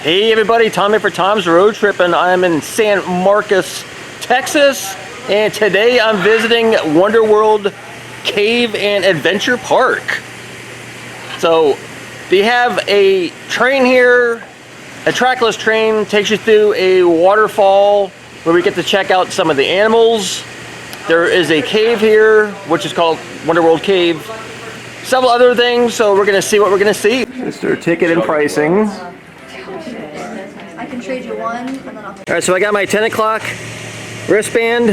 Hey everybody, Tommy for Tom's Road Trip, and I'm in San Marcos, Texas, and today I'm visiting Wonder World Cave and Adventure Park. So they have a train here, a trackless train, takes you through a waterfall where we get to check out some of the animals. There is a cave here, which is called Wonder World Cave. Several other things, so we're gonna see what we're gonna see. It's their ticket and pricing. I can trade you one, and then I'll... Alright, so I got my 10 o'clock wristband.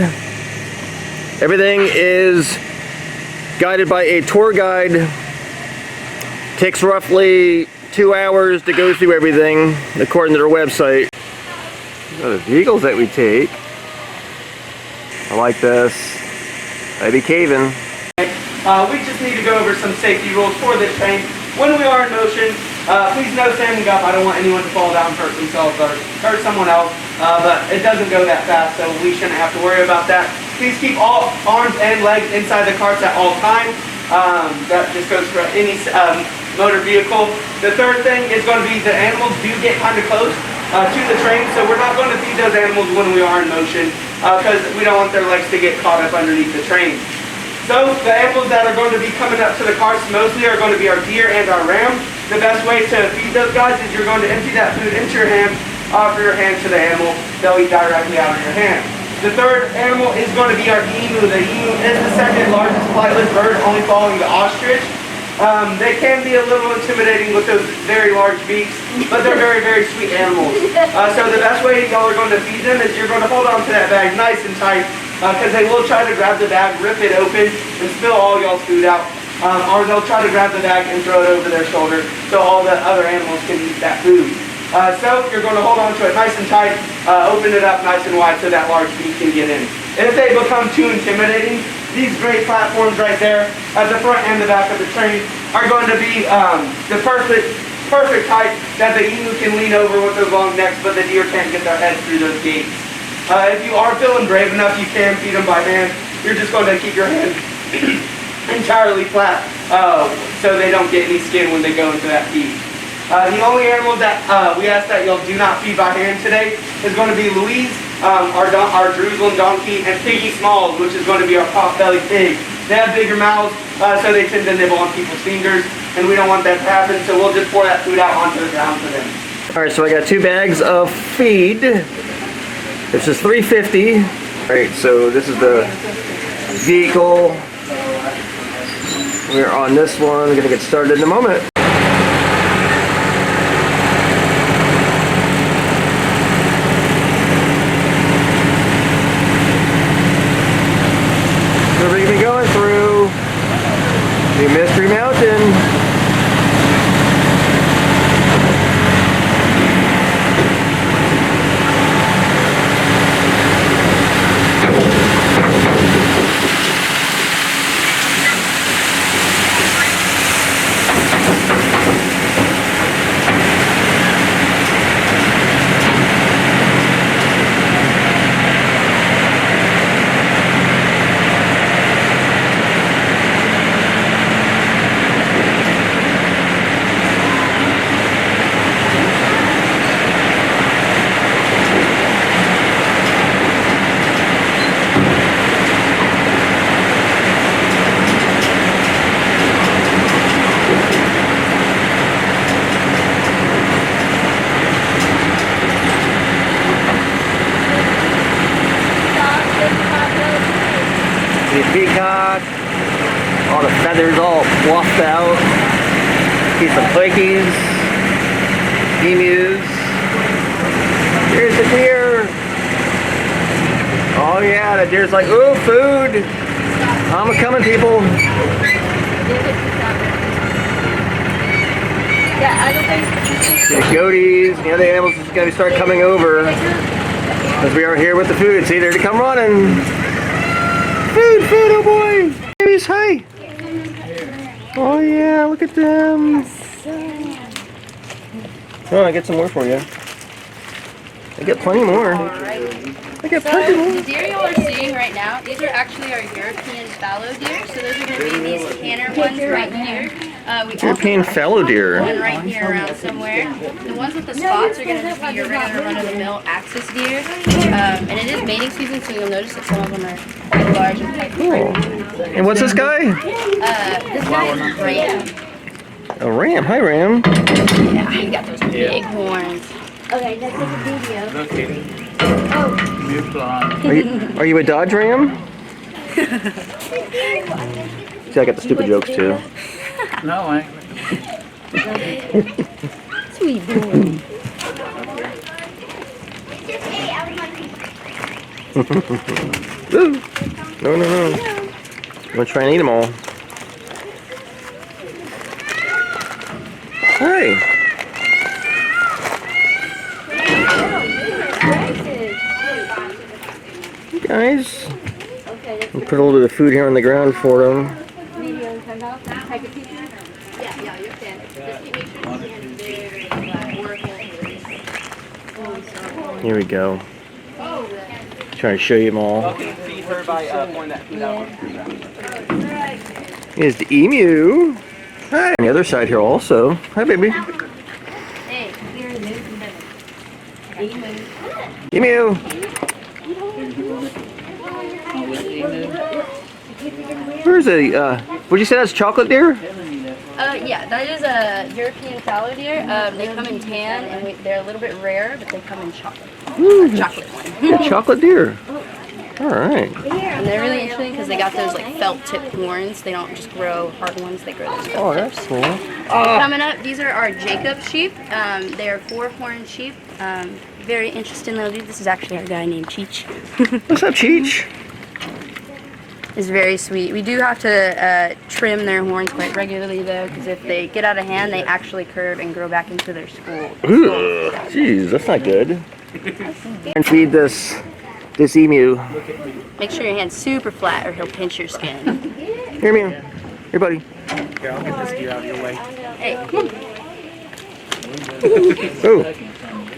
Everything is guided by a tour guide. Takes roughly 2 hours to go through everything, according to their website. These are the vehicles that we take. I like this. I'd be caving. We just need to go over some safety rules for this train. When we are in motion, please no standing up. I don't want anyone to fall down and hurt themselves or hurt someone else. But it doesn't go that fast, so we shouldn't have to worry about that. Please keep all arms and legs inside the carts at all times. That just goes for any motor vehicle. The third thing is going to be the animals do get kind of close to the train, so we're not going to feed those animals when we are in motion because we don't want their legs to get caught up underneath the train. So the animals that are going to be coming up to the carts mostly are going to be our deer and our ram. The best way to feed those guys is you're going to empty that food into your hand, offer your hand to the animal. They'll eat directly out of your hand. The third animal is going to be our emu. The emu is the second largest flightless bird, only following the ostrich. They can be a little intimidating with those very large beaks, but they're very, very sweet animals. So the best way y'all are going to feed them is you're going to hold on to that bag nice and tight, because they will try to grab the bag, rip it open, and spill all y'all's food out. Or they'll try to grab the bag and throw it over their shoulder so all the other animals can eat that food. So you're going to hold on to it nice and tight, open it up nice and wide so that large beak can get in. And if they become too intimidating, these great platforms right there at the front and the back of the train are going to be the perfect height that the emu can lean over with those long necks, but the deer can't get their heads through those gates. If you are feeling brave enough, you can feed them by hand. You're just going to keep your hand entirely flat so they don't get any skin when they go into that feed. The only animal that we ask that y'all do not feed by hand today is going to be Louise, our Jerusalem donkey, and Piggy Smalls, which is going to be our pot-bellied pig. They have bigger mouths, so they tend to nibble on people's fingers, and we don't want that to happen, so we'll just pour that food out onto the ground for them. Alright, so I got 2 bags of feed. This is $3.50. Alright, so this is the vehicle. We're on this one. We're going to get started in a moment. So we're going to be going through the Mystery Mountain. The peacock, all the feathers all fluffed out. See some turkeys, emus. Here's the deer. Oh yeah, the deer's like, ooh, food. I'm a coming, people. The goatees, the other animals is going to start coming over because we are here with the food. See, they're to come running. Food, oh boy! Babies, hi! Oh yeah, look at them! Oh, I get some more for you. I get plenty more. I get plenty more. The deer y'all are seeing right now, these are actually our European fallow deer. So those are going to be these canner ones right here. We European also fallow deer. one right here around somewhere. The ones with the spots are going to just be your regular run-of-the-mill axis deer. And it is mating season, so you'll notice that some of them are quite large and quite Cool. And what's this guy? this guy is Ram. A ram. Hi, ram. Yeah, he's got those big horns. Okay, let's take a video. Locating. Oh, Move on. Are you a Dodge Ram? See, I got the stupid jokes too. No, I. Sweet boy. Ooh. No. I'm gonna try and eat them all. Hey. Hey guys. We'll put a little bit of food here on the ground for them. video turned off. Take a picture. Yeah, you can. Just make sure your hands very Here we go. Trying to show you them all. Okay, feed her by pouring that food out. Here's the emu. Hi. On the other side here also. Hi, baby. Hey, here it is. Emu. Where's a, would you say that's chocolate deer? Yeah, that is a European fallow deer. They come in tan, and they're a little bit rare, but they come in chocolate. Chocolate one. Chocolate deer. All right. And they're really interesting because they got those like felt tip horns. They don't just grow hard ones; they grow those Oh, felt that's tips. cool. Coming up, these are our Jacob sheep. They are 4-horned sheep. Very interesting little dude. This is actually our guy named Cheech. What's up, Cheech? Is very sweet. We do have to trim their horns quite regularly though, because if they get out of hand, they actually curve and grow back into their skull. Ooh, jeez, that's not good. And feed this emu. Make sure your hand's super flat or he'll pinch your skin. Here, emu. Here, buddy. Here, I'll get this deer out of your way. Hey, come on. Oh,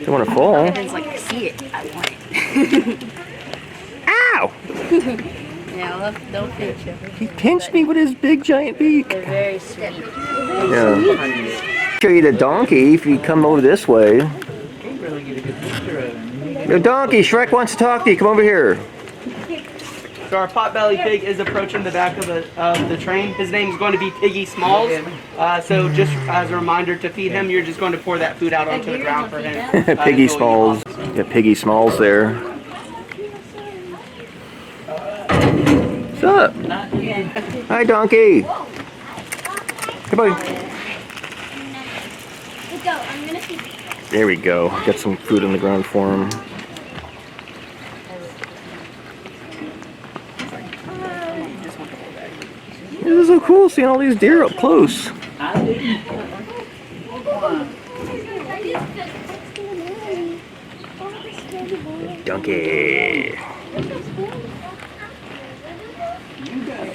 don't want to fall. Evan's like, I see it. I want it. Ow! Yeah, they'll pinch you. He pinched me with his big giant beak. They're very sweet. Yeah. Show you the donkey if you come over this way. Can't really get a good picture of him. Yo, donkey, Shrek wants to talk to you. Come over here. So our potbelly pig is approaching the back of the train. His name is going to be Piggy Smalls. So just as a reminder to feed him, you're just going to pour that food out onto the ground for him. Piggy Smalls. Got Piggy Smalls there. What's up? Hi, donkey. Hey, buddy. go. I'm gonna feed you. There we go. Got some food on the ground for him. This is so cool seeing all these deer up close. I didn't. Donkey.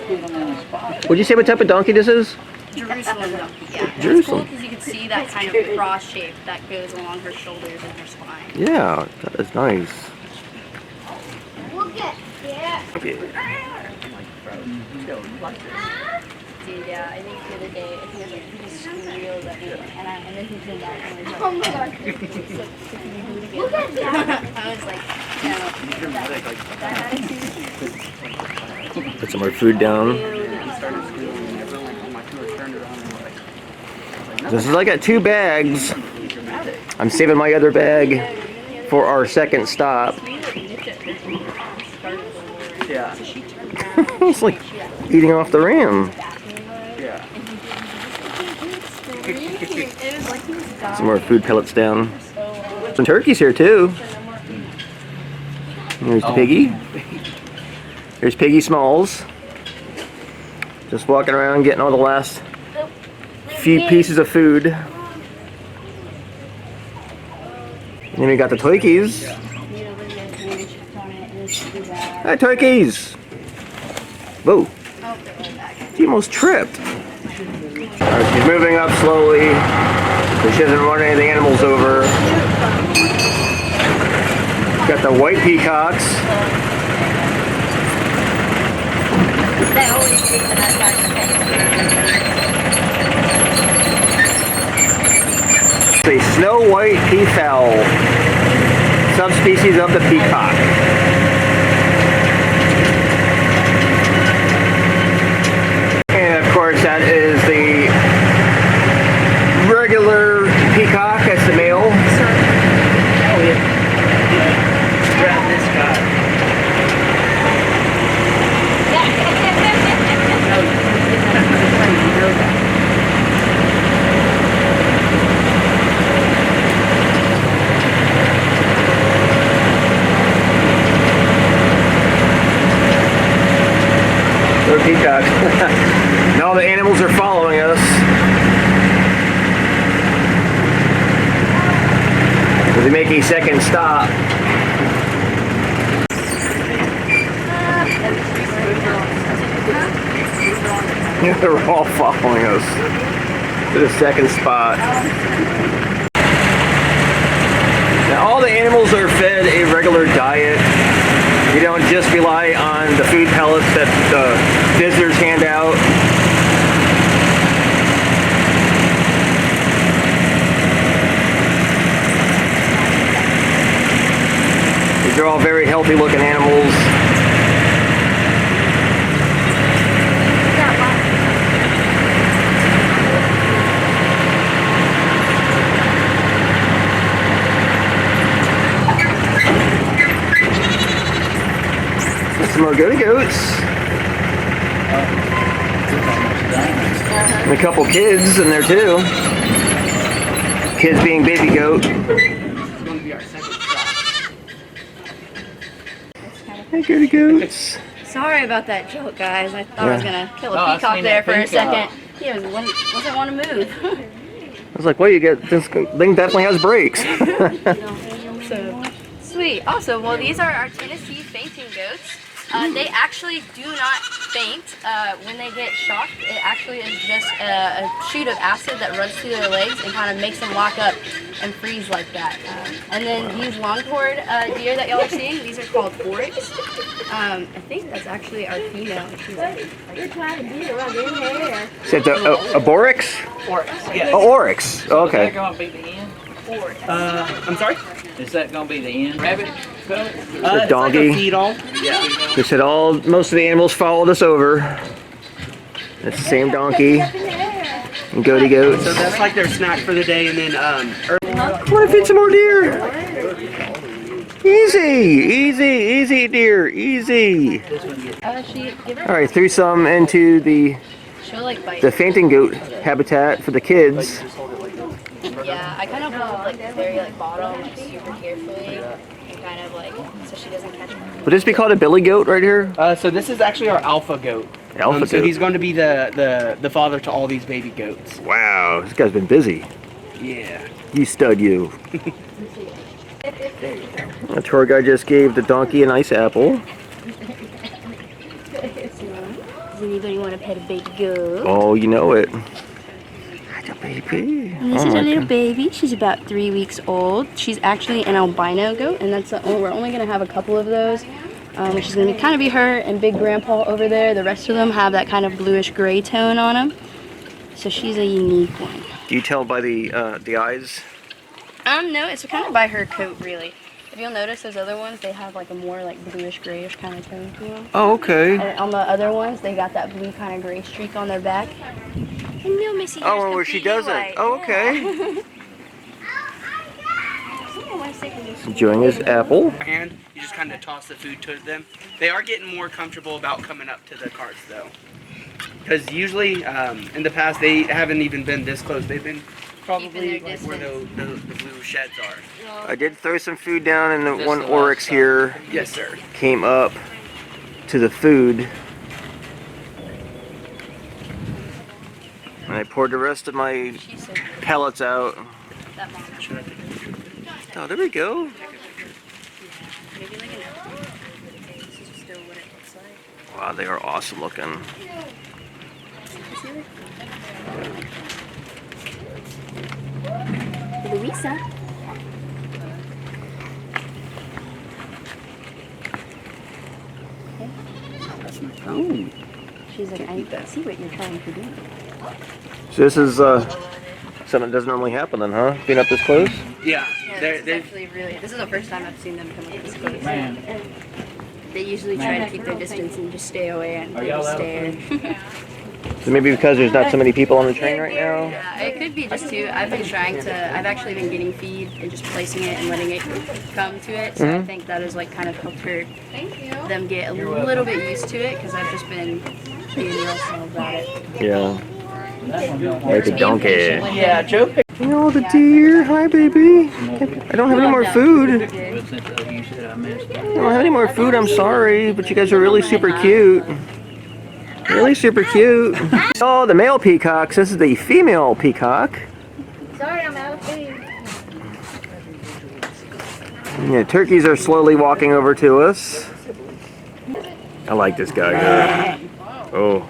Put them in a spot. What'd you say what type of donkey this is? Jerusalem donkey, yeah. It's Jerusalem. cool because you can see that kind of cross shape that goes along her shoulders and her spine. Yeah, that is nice. Look at yeah. Okay. Dude, yeah, I think the other day, I think he just squealed at me, and then he came back and was like, Oh my god. Look at that. I was like, no, that attitude. Put some more food down. This is, I got 2 bags. I'm saving my other bag for our second stop. Yeah. It's like eating off the ram. Yeah. Some more food pellets down. Some turkeys here too. Here's the piggy. Here's Piggy Smalls. Just walking around getting all the last few pieces of food. And then we got the turkeys. Hi, turkeys! Whoa. She almost tripped. Alright, she's moving up slowly. So she doesn't run any of the animals over. Got the white peacocks. They always take that back. snow white peafowl, subspecies of the peacock. And of course that is the regular peacock, that's the male. Oh, yeah. Grab this guy. They're peacocks. And all the animals are following us. As we make a second stop. They're all following us to the second spot. Now all the animals are fed a regular diet. You don't just rely on the food pellets that the visitors hand out. These are all very healthy looking animals. Some more goaty goats. And a couple kids in there too. Kids being baby goat. It's going to be our second stop. Hey, goaty goats. Sorry about that joke, guys. I thought I was gonna kill a I peacock seen there that for a peacock. second. He wasn't want to move. I was like, well, you get this thing definitely has brakes. So sweet. Also, well, these are our Tennessee fainting goats. They actually do not faint when they get shocked. It actually is just a shoot of acid that runs through their legs and kind of makes them lock up and freeze like that. And then these longhorned deer that y'all are seeing, these are called oryx. I think that's actually our female. You're trying to beat her up in there. Is it a boryx? Oryx. Yeah. Oh, oryx. Is that Okay. gonna be the end? I'm sorry? Is that gonna be the end? Rabbit goat? A donkey. It's like a feed all. Yeah. They said most of the animals followed us over. It's the same donkey and goaty goats. So that's like their snack for the day, and then I want to feed some more deer. Easy, deer, easy. Give her. All right, threw some into She'll like bite. the fainting goat habitat for the kids. Yeah, I kind of hold like the very like bottom like super carefully and kind of like so she doesn't catch me. Would this be called a billy goat right here? so this is actually our alpha goat. Alpha So goat. he's going to be the father to all these baby goats. Wow, this guy's been busy. Yeah. You stud, you. The tour guide just gave the donkey an ice apple. Does anybody want to pet a baby goat? Oh, you know it. That's a baby. This is our little baby. She's about 3 weeks old. She's actually an albino goat, and we're only gonna have a couple of those. Which is gonna kind of be her and Big Grandpa over there. The rest of them have that kind of bluish gray tone on them. So she's a unique one. Do you tell by the eyes? No, it's kind of by her coat, really. If you'll notice, those other ones, they have like a more like bluish grayish kind of tone to them. Oh, okay. And on the other ones, they got that blue kind of gray streak on their back. And no, Missy, Oh, well, where she does it. Oh, okay. Enjoying his apple. And you just kind of toss the food to them. They are getting more comfortable about coming up to the carts though. Because usually in the past they haven't even been this close. They've been probably their like where the blue sheds are. I did throw some food down, and the one oryx here Yes, sir. came up to the food. And I poured the rest of my She's so pellets out. that mom. Oh, there we go. Maybe like an elf. This is just still what it looks like. Wow, they are awesome looking. Louisa. She's like, I see what you're trying to do. So this is Something that doesn't normally happen then, huh? Being up this close? Yeah. Yeah, this is actually really. This is the first time I've seen them come up this close. Man. They usually try to keep their distance and just stay away and Are y'all just out stare. So maybe because there's not so many people on the train right now? Yeah, it could be just too. I've actually been getting feed and just placing it and letting it come to it. So I think that has like kind of helped them get a little bit used to it because I've just been being real slow about it. Yeah. Like a Being donkey. patient with Yeah, them. Joe picked Oh, the deer. Hi, baby. I don't have any more food. it since you said I missed it. I don't have any more food. I'm sorry, but you guys are really super cute. Really super cute. Oh, the male peacocks. This is the female peacock. Sorry, I'm out of food. Yeah, turkeys are slowly walking over to us. I like this guy here. Oh,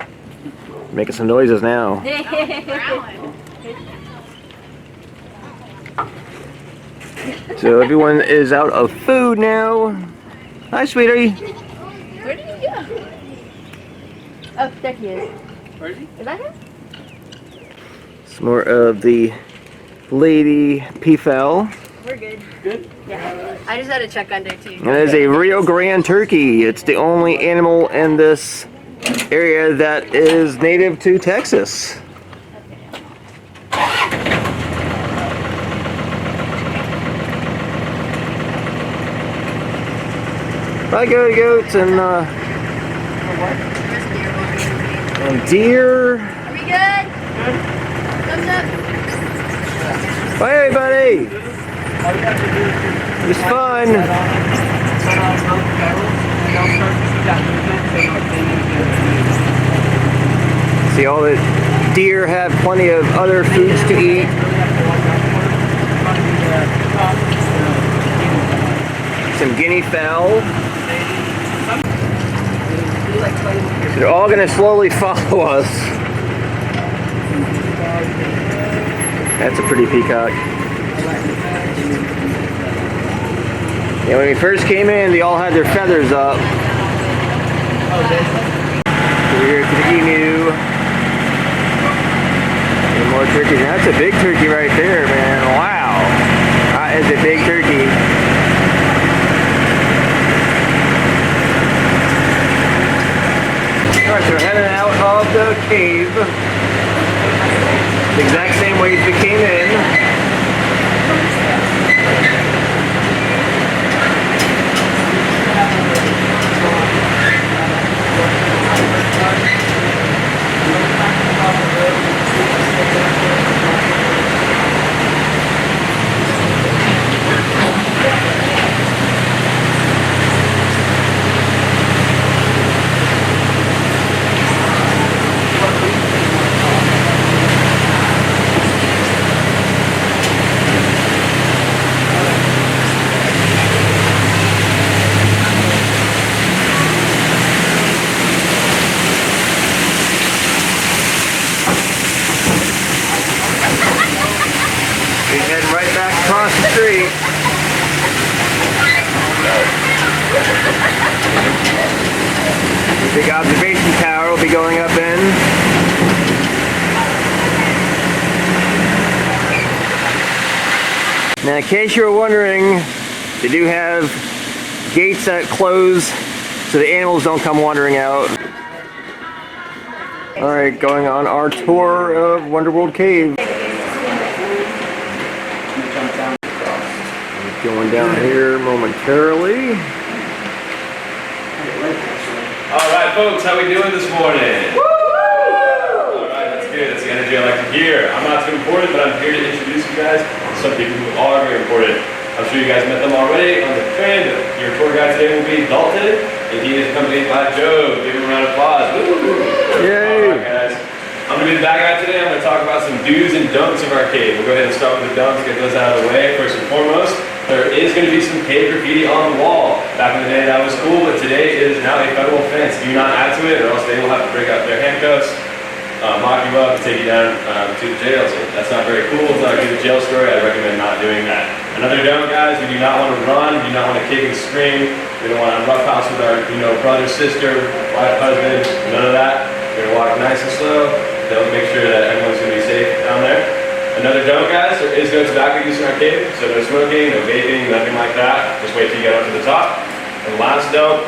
making some noises now. So everyone is out of food now. Hi, sweetie. Where did he go? Oh, there he is. Where is he? Is that him? Some more of the lady peafowl. We're good. Good. Yeah. I just had to check under too. And it is a Rio Grande turkey. It's the only animal in this area that is native to Texas. Bye, goaty goats and deer. Are we good? Thumbs up. Bye, everybody. It was fun. See, all the deer have plenty of other foods to eat. Some guinea fowl. They're all going to slowly follow us. That's a pretty peacock. Yeah, when we first came in, they all had their feathers up. Over here to the emu. And more turkeys. Now, that's a big turkey right there, man. Wow. That is a big turkey. Alright, so we're heading out of the cave. The exact same way as we came in. We're heading right back across the street. The big observation tower will be going up in. Now, in case you were wondering, they do have gates that close so the animals don't come wandering out. Alright, going on our tour of Wonderworld Cave. Going down here momentarily. Alright folks, how we doing this morning? Alright, that's good. That's the energy I like to hear. I'm not too important, but I'm here to introduce you guys to some people who are very important. I'm sure you guys met them already on the train. Your tour guide today will be Dalton, and he is accompanied by Joe. Give him a round of applause. Woo! Yay! Alright guys, I'm going to be the bad guy today. I'm going to talk about some do's and don'ts of our cave. We'll go ahead and start with the don'ts, get those out of the way. First and foremost, there is going to be some cave graffiti on the wall. Back in the day that was cool, but today it is now a federal offense. Do not add to it or else they will have to break out their handcuffs, lock you up, and take you down to the jail. So that's not very cool. It's not a good jail story. I recommend not doing that. Another don't, guys, we do not want to run. We do not want to kick and scream. We don't want to roughhouse with our brother, sister, wife, husband, none of that. We're going to walk nice and slow. They'll make sure that everyone's going to be safe down there. Another note, guys, there is no tobacco use in our cave, so no smoking, no vaping, nothing like that. Just wait till you get up to the top. And last note,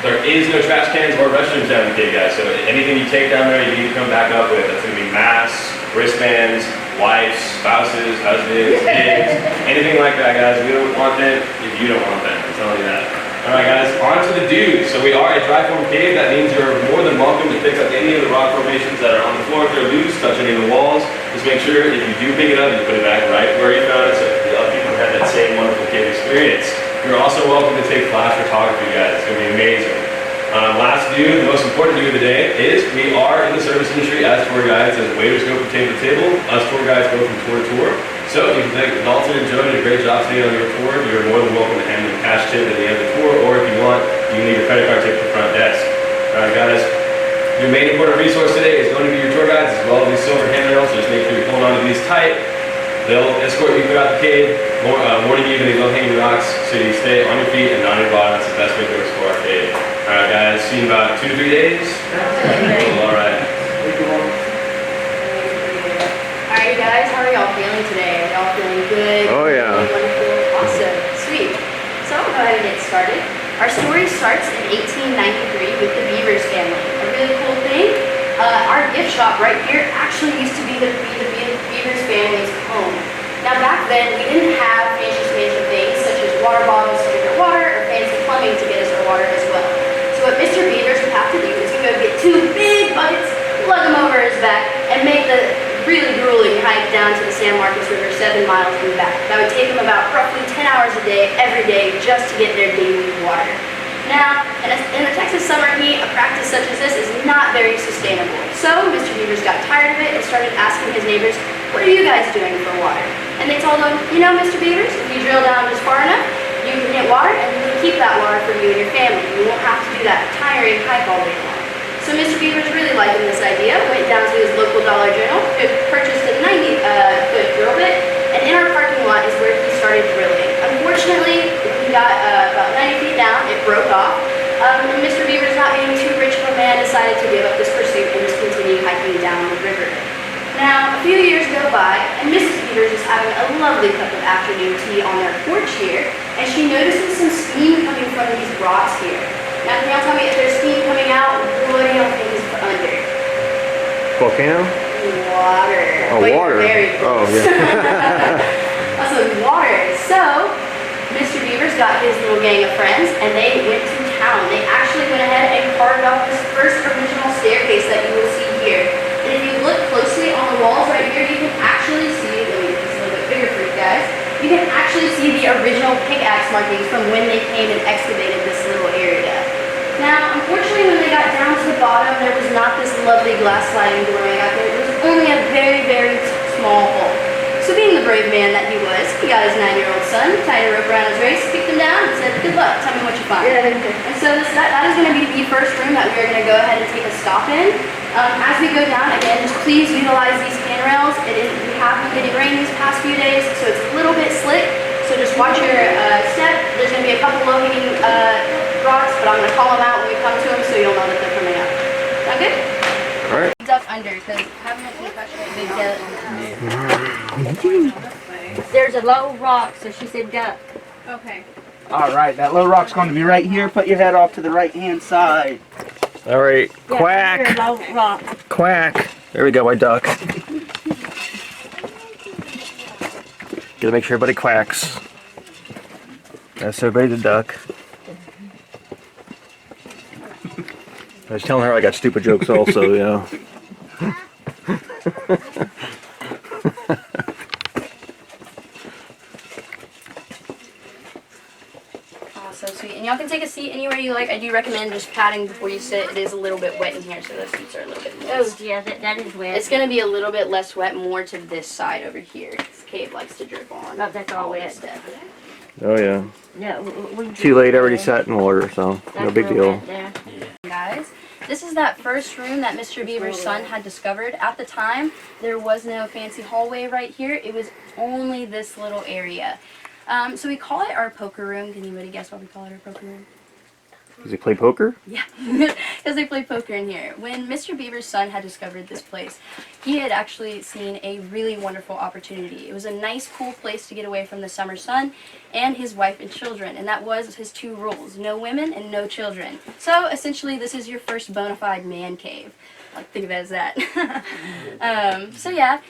there is no trash cans or restrooms down in the cave, guys. So anything you take down there, you need to come back up with. That's going to be masks, wristbands, wives, spouses, husbands, kids, anything like that, guys. We don't want them if you don't want them. I'm telling you that. All right, guys, on to the dudes. So we are a dry form cave. That means you're more than welcome to pick up any of the rock formations that are on the floor if they're loose, touch any of the walls. Just make sure if you do pick it up, you put it back right where you found it so the other people have that same wonderful cave experience. You're also welcome to take flash photography, guys. It's going to be amazing. Last dude, the most important dude of the day is we are in the service industry as tour guides. As waiters go from table to table, us tour guides go from tour to tour. So if you think Dalton and Joe did a great job today on your tour, you're more than welcome to hand them a cash tip at the end of the tour, or if you want, you can leave your credit card tip at the front desk. Alright guys, your main important resource today is going to be your tour guides as well as these silver handrails, so just make sure you're holding onto these tight. They'll escort you throughout the cave, morning, evening, low-hanging rocks, so you stay on your feet and not on your bottom. That's the best way to explore our cave. Alright guys, see you in about 2 to 3 days. Alright. Alright guys, how are y'all feeling today? Are y'all feeling good? Oh, yeah. Wonderful? Awesome. Sweet. So I'll go ahead and get started. Our story starts in 1893 with the Beavers family. A really cool thing, our gift shop right here actually used to be the Beavers family's home. Now back then, we didn't have fancy things such as water bottles to get our water or fancy plumbing to get us our water as well. So what Mr. Beavers would have to do is go get 2 big buckets, lug them over his back, and make the really grueling hike down to the San Marcos River 7 miles and back. That would take them about roughly 10 hours a day, every day, just to get their daily water. Now, in the Texas summer heat, a practice such as this is not very sustainable. So Mr. Beavers got tired of it and started asking his neighbors, what are you guys doing for water? And they told him, you know, Mr. Beavers, if you drill down just far enough, you can get water and you can keep that water for you and your family. You won't have to do that tiring hike all day long. So Mr. Beavers really liking this idea, went down to his local Dollar General, purchased a 90-foot drill bit, and in our parking lot is where he started drilling. Unfortunately, he got about 90 feet down, it broke off, and Mr. Beavers, not being too rich of a man, decided to give up this pursuit and just continue hiking down the river. Now, a few years go by, and Mrs. Beavers is having a lovely cup of afternoon tea on their porch here, and she notices some steam coming from these rocks here. Now, can y'all tell me if there's steam coming out, what do y'all think is under? Volcano? Water. Oh, But water. you're very Oh, close. yeah. Also, water. So, Mr. Beavers got his little gang of friends, and they went to town. They actually went ahead and carved off this first original staircase that you will see here. And if you look closely on the walls right here, you can actually see, let me make this a little bit bigger for you guys, you can actually see the original pickaxe markings from when they came and excavated this little area. Now, unfortunately, when they got down to the bottom, there was not this lovely glass sliding doorway out there. It was only a very, very small hole. So being the brave man that he was, he got his 9-year-old son, tied a rope around his waist, picked him down, and said, good luck, tell me what you find. And so that is going to be the first room that we are going to go ahead and take a stop in. As we go down, again, just please utilize these handrails. We have been getting rain these past few days, so it's a little bit slick. So just watch your step. There's going to be a couple low-hanging rocks, but I'm going to call them out when we come to them so you'll know that they're coming up. Sound good? All right. Duck under, because having a concussion is a big deal. There's a low rock, so she said duck. Okay. All right, that low rock's going to be right here. Put your head off to the right-hand side. All right. Yeah, Quack. here's a low rock. Quack. There we go, my duck. Gotta make sure everybody quacks. That's everybody to duck. I was telling her I got stupid jokes also, yeah. So sweet. And y'all can take a seat anywhere you like. I do recommend just padding before you sit. It is a little bit wet in here, so those seats are a little bit Oh, moist. yeah, that is wet. It's going to be a little bit less wet, more to this side over here. This cave likes to drip on. Oh, that's all wet. Step. Oh yeah. No, we Too late, already sat in water, so no big deal. Guys, this is that first room that Mr. Beaver's son had discovered. At the time, there was no fancy hallway right here. It was only this little area. So we call it our poker room. Can anybody guess why we call it our poker room? Does he play poker? Yeah, because they play poker in here. When Mr. Beaver's son had discovered this place, he had actually seen a really wonderful opportunity. It was a nice, cool place to get away from the summer sun and his wife and children, and that was his 2 rules: no women and no children. So essentially, this is your first bona fide man cave. Like, think of it as that. So yeah,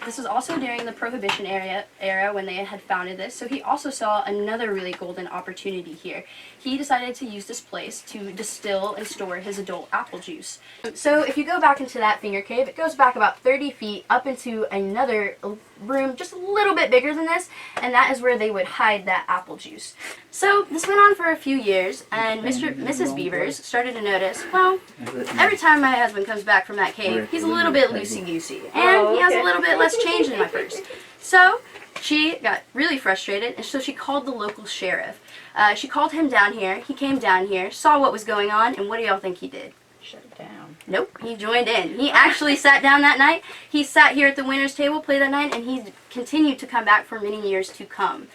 this was also during the Prohibition era when they had founded this, so he also saw another really golden opportunity here. He decided to use this place to distill and store his adult apple juice. So if you go back into that finger cave, it goes back about 30 feet up into another room just a little bit bigger than this, and that is where they would hide that apple juice. So this went on for a few years, and Mrs. Beavers started to notice, well, every time my husband comes back from that cave, he's a little bit loosey-goosey, and he has a little bit less change in my purse. So she got really frustrated, and so she called the local sheriff. She called him down here. He came down here, saw what was going on, and what do y'all think he did? Shut it down. Nope, he joined in. He actually sat down that night. He sat here at the winner's table, played that night, and he continued to come back for many years to come.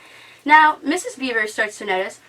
Now, Mrs. Beaver starts to notice,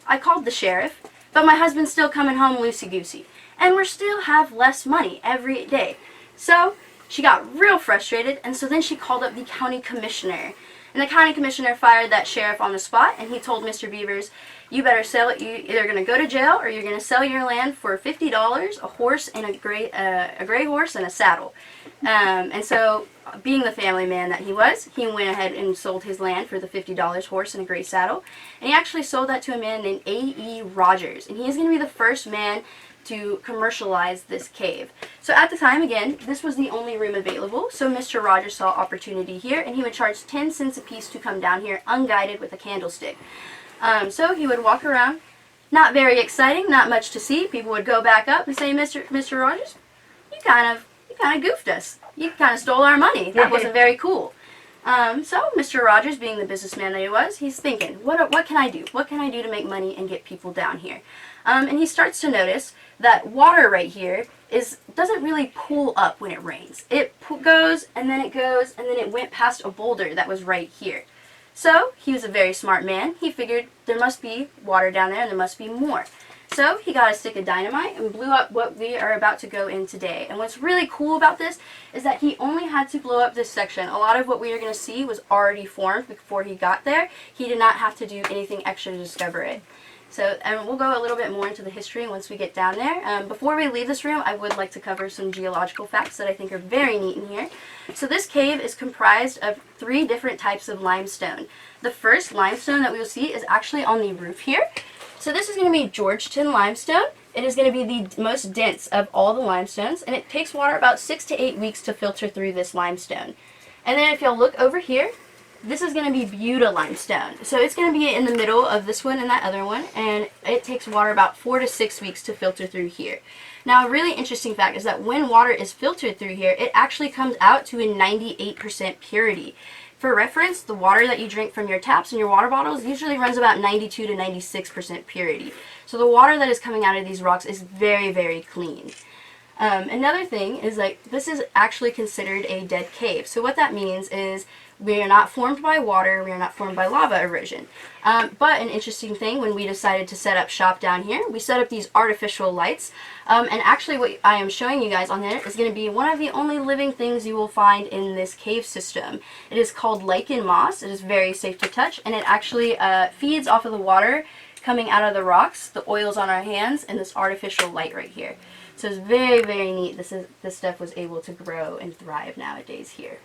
I called the sheriff, but my husband's still coming home loosey-goosey, and we still have less money every day. So she got real frustrated, and so then she called up the county commissioner. And the county commissioner fired that sheriff on the spot, and he told Mr. Beavers, you better sell it. You're either going to go to jail or you're going to sell your land for $50, a horse and a gray horse and a saddle. And so, being the family man that he was, he went ahead and sold his land for the $50 horse and a gray saddle. And he actually sold that to a man named A.E. Rogers. And he is going to be the first man to commercialize this cave. So at the time, again, this was the only room available, so Mr. Rogers saw opportunity here, and he would charge 10 cents a piece to come down here unguided with a candlestick. So he would walk around, not very exciting, not much to see. People would go back up and say, Mr. Rogers, you kind of goofed us. You kind of stole our money. That wasn't very cool. So Mr. Rogers, being the businessman that he was, he's thinking, what can I do? What can I do to make money and get people down here? And he starts to notice that water right here doesn't really pool up when it rains. It goes, and then it goes, and then it went past a boulder that was right here. So he was a very smart man. He figured there must be water down there and there must be more. So he got a stick of dynamite and blew up what we are about to go in today. And what's really cool about this is that he only had to blow up this section. A lot of what we are going to see was already formed before he got there. He did not have to do anything extra to discover it. So, and we'll go a little bit more into the history once we get down there. Before we leave this room, I would like to cover some geological facts that I think are very neat in here. So this cave is comprised of 3 different types of limestone. The first limestone that we will see is actually on the roof here. So this is going to be Georgetown limestone. It is going to be the most dense of all the limestones, and it takes water about 6 to 8 weeks to filter through this limestone. And then if you'll look over here, this is going to be Buda limestone. So it's going to be in the middle of this one and that other one, and it takes water about 4 to 6 weeks to filter through here. Now, a really interesting fact is that when water is filtered through here, it actually comes out to a 98% purity. For reference, the water that you drink from your taps and your water bottles usually runs about 92 to 96% purity. So the water that is coming out of these rocks is very, very clean. Another thing is, like, this is actually considered a dead cave. So what that means is we are not formed by water, we are not formed by lava erosion. But an interesting thing, when we decided to set up shop down here, we set up these artificial lights. And actually what I am showing you guys on there is going to be one of the only living things you will find in this cave system. It is called lichen moss. It is very safe to touch, and it actually feeds off of the water coming out of the rocks, the oils on our hands, and this artificial light right here. So it's very, very neat. This stuff was able to grow and thrive nowadays here.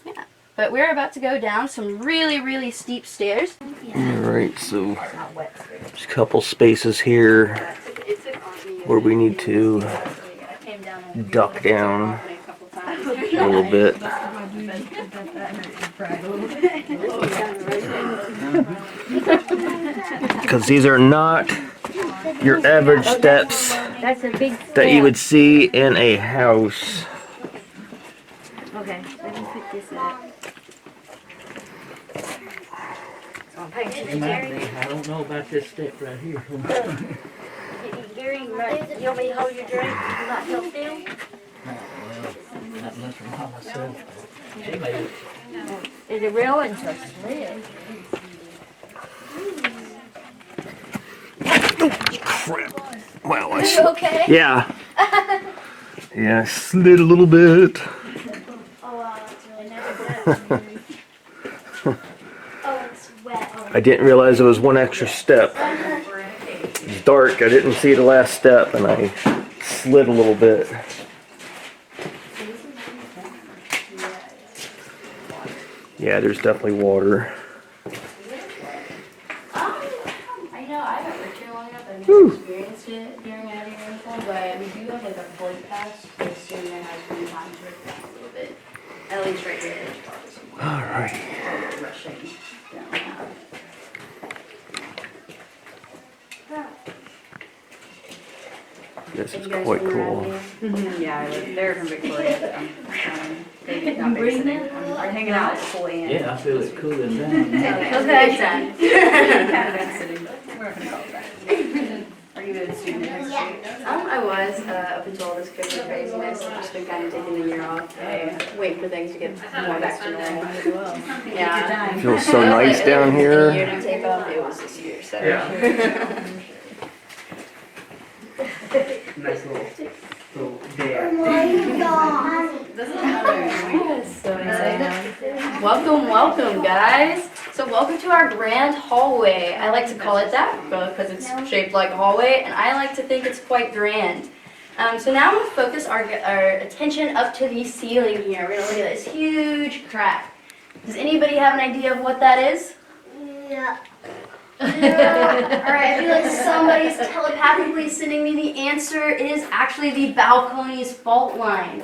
Yeah. But we're about to go down some really, really steep stairs. Alright, so there's a couple spaces here where we need to duck down a little bit. Because these are not your average steps That's a big step. that you would see in a house. Okay, let me put this up. I don't know about this step right here. Gary, you want me to hold your drink? You not feel still? Not unless I'm by myself. She made it. Is it real? It's a slip. Crap. Wow, Are you okay? yeah. Yeah, I slid a little bit. Oh, it's really nice. Oh, it's wet. Oh. I didn't realize there was one extra step. It's dark, I didn't see the last step, and I slid a little bit. Yeah, there's definitely water. I know I haven't worked here long enough. I've never experienced it during heavy rainfall, but we do have like a flood pass. So soon there has been time to work down a little bit. At least right here, there's probably some water. Alright. Rushing down. This is quite cool. Yeah, I live there from Victoria, but they did not babysit. I'm hanging out with Fully and. Yeah, I feel it cooling down. Okay, done. Babysitting, but we're not gonna call it that. Are you a student at Texas State? I was up until all this COVID craziness. I've just been kind of taking the year off, waiting for things to get more back to normal. Yeah. Feels so nice down A here. year to take off. It was this year, so. Yeah. Nice little day. Yes, so excited. Welcome, guys. So welcome to our grand hallway. I like to call it that because it's shaped like a hallway, and I like to think it's quite grand. So now I'm going to focus our attention up to the ceiling here. We're going to look at this huge crack. Does anybody have an idea of what that is? Yeah. Alright, I feel like somebody's telepathically sending me the answer. It is actually the Balcones fault line.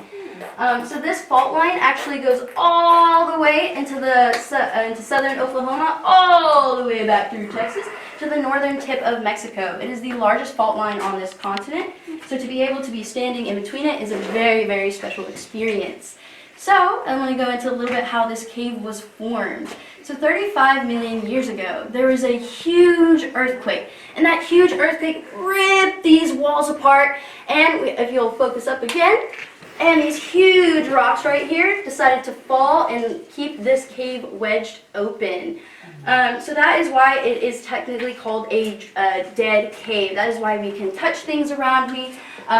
So this fault line actually goes all the way into southern Oklahoma, all the way back through Texas to the northern tip of Mexico. It is the largest fault line on this continent, so to be able to be standing in between it is a very, very special experience. So I want to go into a little bit how this cave was formed. So 35 million years ago, there was a huge earthquake, and that huge earthquake ripped these walls apart, and if you'll focus up again, and these huge rocks right here decided to fall and keep this cave wedged open. So that is why it is technically called a dead cave. That is why we can touch things around me,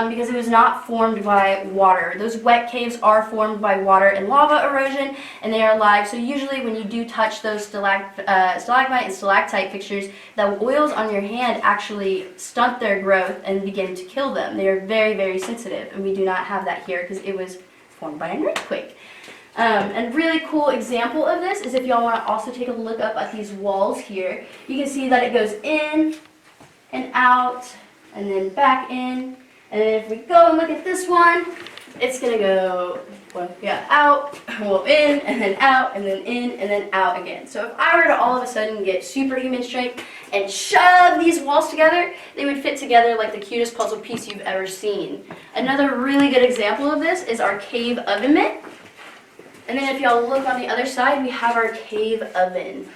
because it was not formed by water. Those wet caves are formed by water and lava erosion, and they are alive. So usually when you do touch those stalagmite and stalactite pictures, the oils on your hand actually stunt their growth and begin to kill them. They are very, very sensitive, and we do not have that here because it was formed by an earthquake. And really cool example of this is if y'all want to also take a look up at these walls here, you can see that it goes in and out and then back in. And then if we go and look at this one, it's going to go out, well in, and then out, and then in, and then out again. So if I were to all of a sudden get superhuman strength and shove these walls together, they would fit together like the cutest puzzle piece you've ever seen. Another really good example of this is our cave oven mitt. And then if y'all look on the other side, we have our cave oven.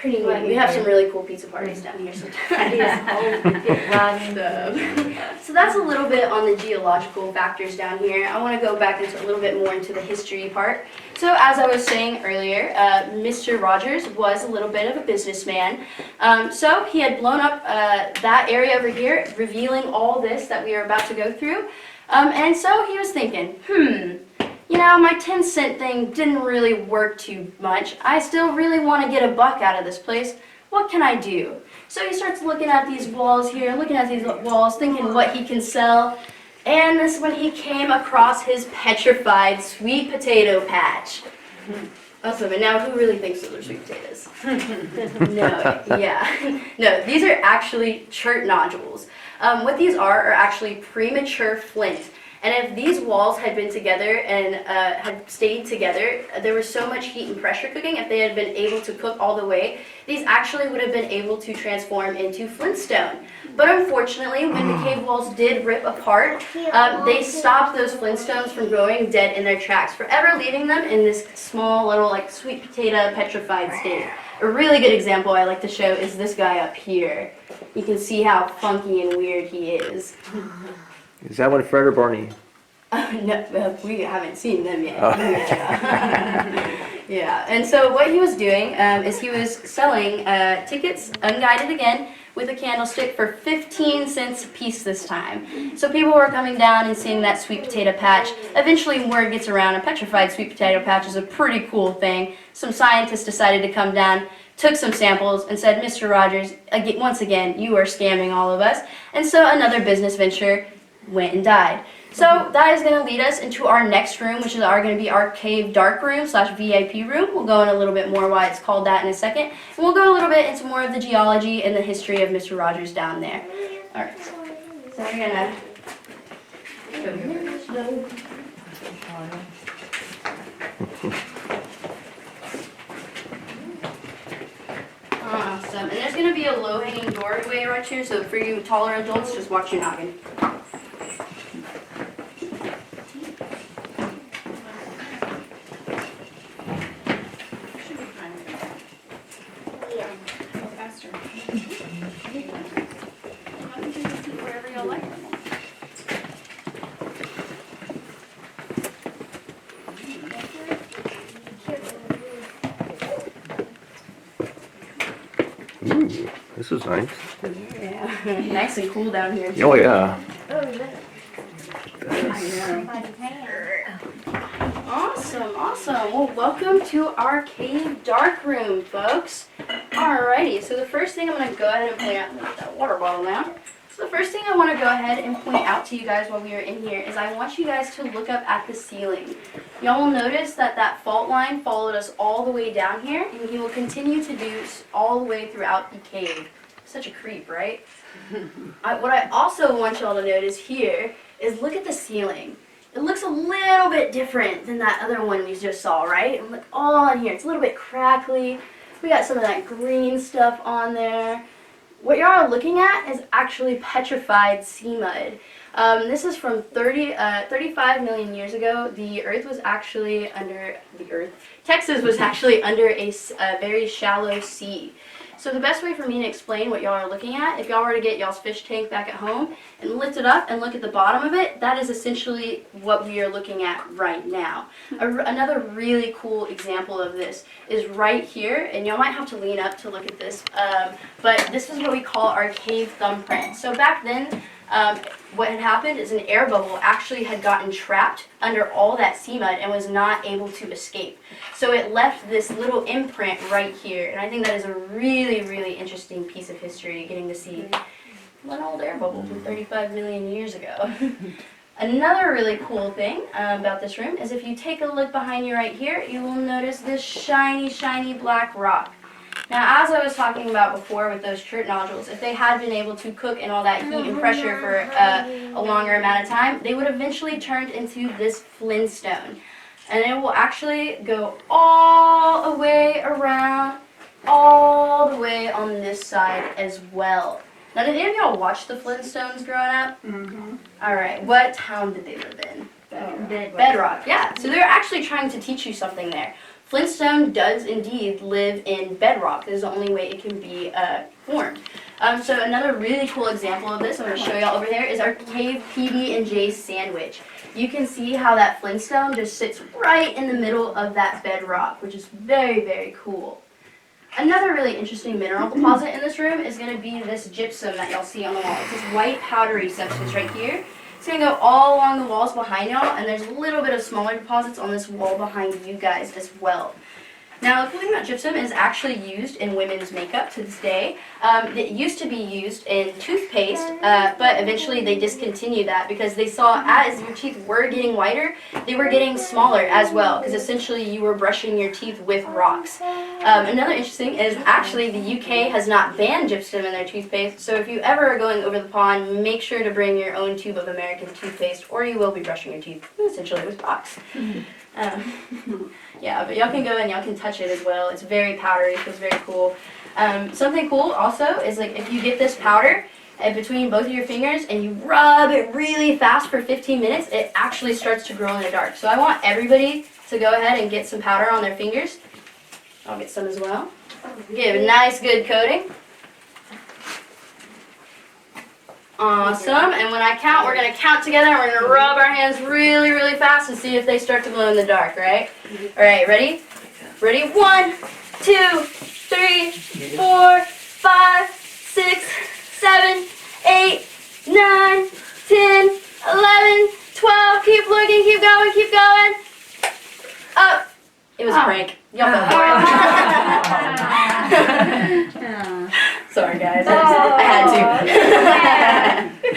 Pretty neat. We have some really cool pizza parties down here sometimes. So that's a little bit on the geological factors down here. I want to go back into a little bit more into the history part. So as I was saying earlier, Mr. Rogers was a little bit of a businessman. So he had blown up that area over here, revealing all this that we are about to go through. And so he was thinking, you know, my 10-cent thing didn't really work too much. I still really want to get a buck out of this place. What can I do? So he starts looking at these walls here, looking at these walls, thinking what he can sell. And this is when he came across his petrified sweet potato patch. Awesome, and now who really thinks those are sweet potatoes? No, these are actually chert nodules. What these are actually premature flint. And if these walls had been together and had stayed together, there was so much heat and pressure cooking, if they had been able to cook all the way, these actually would have been able to transform into flintstone. But unfortunately, when the cave walls did rip apart, they stopped those flintstones from growing dead in their tracks, forever leaving them in this small little like sweet potato petrified state. A really good example I like to show is this guy up here. You can see how funky and weird he is. Is that one Fred or Barney? No, we haven't seen them yet. Yeah, and so what he was doing is he was selling tickets, unguided again, with a candlestick for 15 cents a piece this time. So people were coming down and seeing that sweet potato patch. Eventually word gets around a petrified sweet potato patch is a pretty cool thing. Some scientists decided to come down, took some samples, and said, Mr. Rogers, once again, you are scamming all of us. And so another business venture went and died. So that is going to lead us into our next room, which is going to be our cave dark room / VIP room. We'll go in a little bit more why it's called that in a second. And we'll go a little bit into more of the geology and the history of Mr. Rogers down there. All right. So we're going to go here. Awesome. And there's going to be a low-hanging doorway right here, so for you taller adults, just watch your noggin. Ooh, this is nice. Yeah, nice and cool down here. Oh yeah. Awesome, awesome. Well, welcome to our cave dark room, folks. Alrighty, so the first thing I'm going to go ahead and point out, let me get that water bottle now. So the first thing I want to go ahead and point out to you guys while we are in here is I want you guys to look up at the ceiling. Y'all will notice that that fault line followed us all the way down here, and he will continue to do all the way throughout the cave. Such a creep, right? What I also want y'all to notice here is look at the ceiling. It looks a little bit different than that other one we just saw, right? And look all on here. It's a little bit crackly. We got some of that green stuff on there. What y'all are looking at is actually petrified sea mud. This is from 35 million years ago. The Earth was actually under Texas was actually under a very shallow sea. So the best way for me to explain what y'all are looking at, if y'all were to get y'all's fish tank back at home and lift it up and look at the bottom of it, that is essentially what we are looking at right now. Another really cool example of this is right here, and y'all might have to lean up to look at this, but this is what we call our cave thumbprint. So back then, what had happened is an air bubble actually had gotten trapped under all that sea mud and was not able to escape. So it left this little imprint right here, and I think that is a really, really interesting piece of history, getting to see one old air bubble from 35 million years ago. Another really cool thing about this room is if you take a look behind you right here, you will notice this shiny, shiny black rock. Now, as I was talking about before with those chert nodules, if they had been able to cook in all that heat and pressure for a longer amount of time, they would eventually turn into this flintstone. And it will actually go all the way around, all the way on this side as well. Now, did any of y'all watch the Flintstones growing up? Mm-hmm. All right, what town did they live in? Bedrock, yeah. So they're actually trying to teach you something there. Flintstone does indeed live in bedrock. This is the only way it can be formed. So another really cool example of this I'm going to show y'all over there is our cave PB&J sandwich. You can see how that Flintstone just sits right in the middle of that bedrock, which is very, very cool. Another really interesting mineral deposit in this room is going to be this gypsum that y'all see on the wall. It's this white powdery substance right here. It's going to go all along the walls behind y'all, and there's a little bit of smaller deposits on this wall behind you guys as well. Now, the cool thing about gypsum is actually used in women's makeup to this day. It used to be used in toothpaste, but eventually they discontinued that because they saw as your teeth were getting whiter, they were getting smaller as well, because essentially you were brushing your teeth with rocks. Another interesting is actually the UK has not banned gypsum in their toothpaste, so if you ever are going over the pond, make sure to bring your own tube of American toothpaste, or you will be brushing your teeth essentially with rocks. Yeah, but y'all can go and y'all can touch it as well. It's very powdery, so it's very cool. Something cool also is like if you get this powder between both of your fingers and you rub it really fast for 15 minutes, it actually starts to glow in the dark. So I want everybody to go ahead and get some powder on their fingers. I'll get some as well. Give a nice good coating. Awesome, and when I count, we're going to count together, and we're going to rub our hands really, really fast and see if they start to glow in the dark, right? All right, ready? Ready? 1, 2, 3, 4, 5, 6, 7, 8, 9, 10, 11, 12. Keep looking, keep going, keep going. Up. It was a prank. Y'all fell for it. Sorry guys, I had to.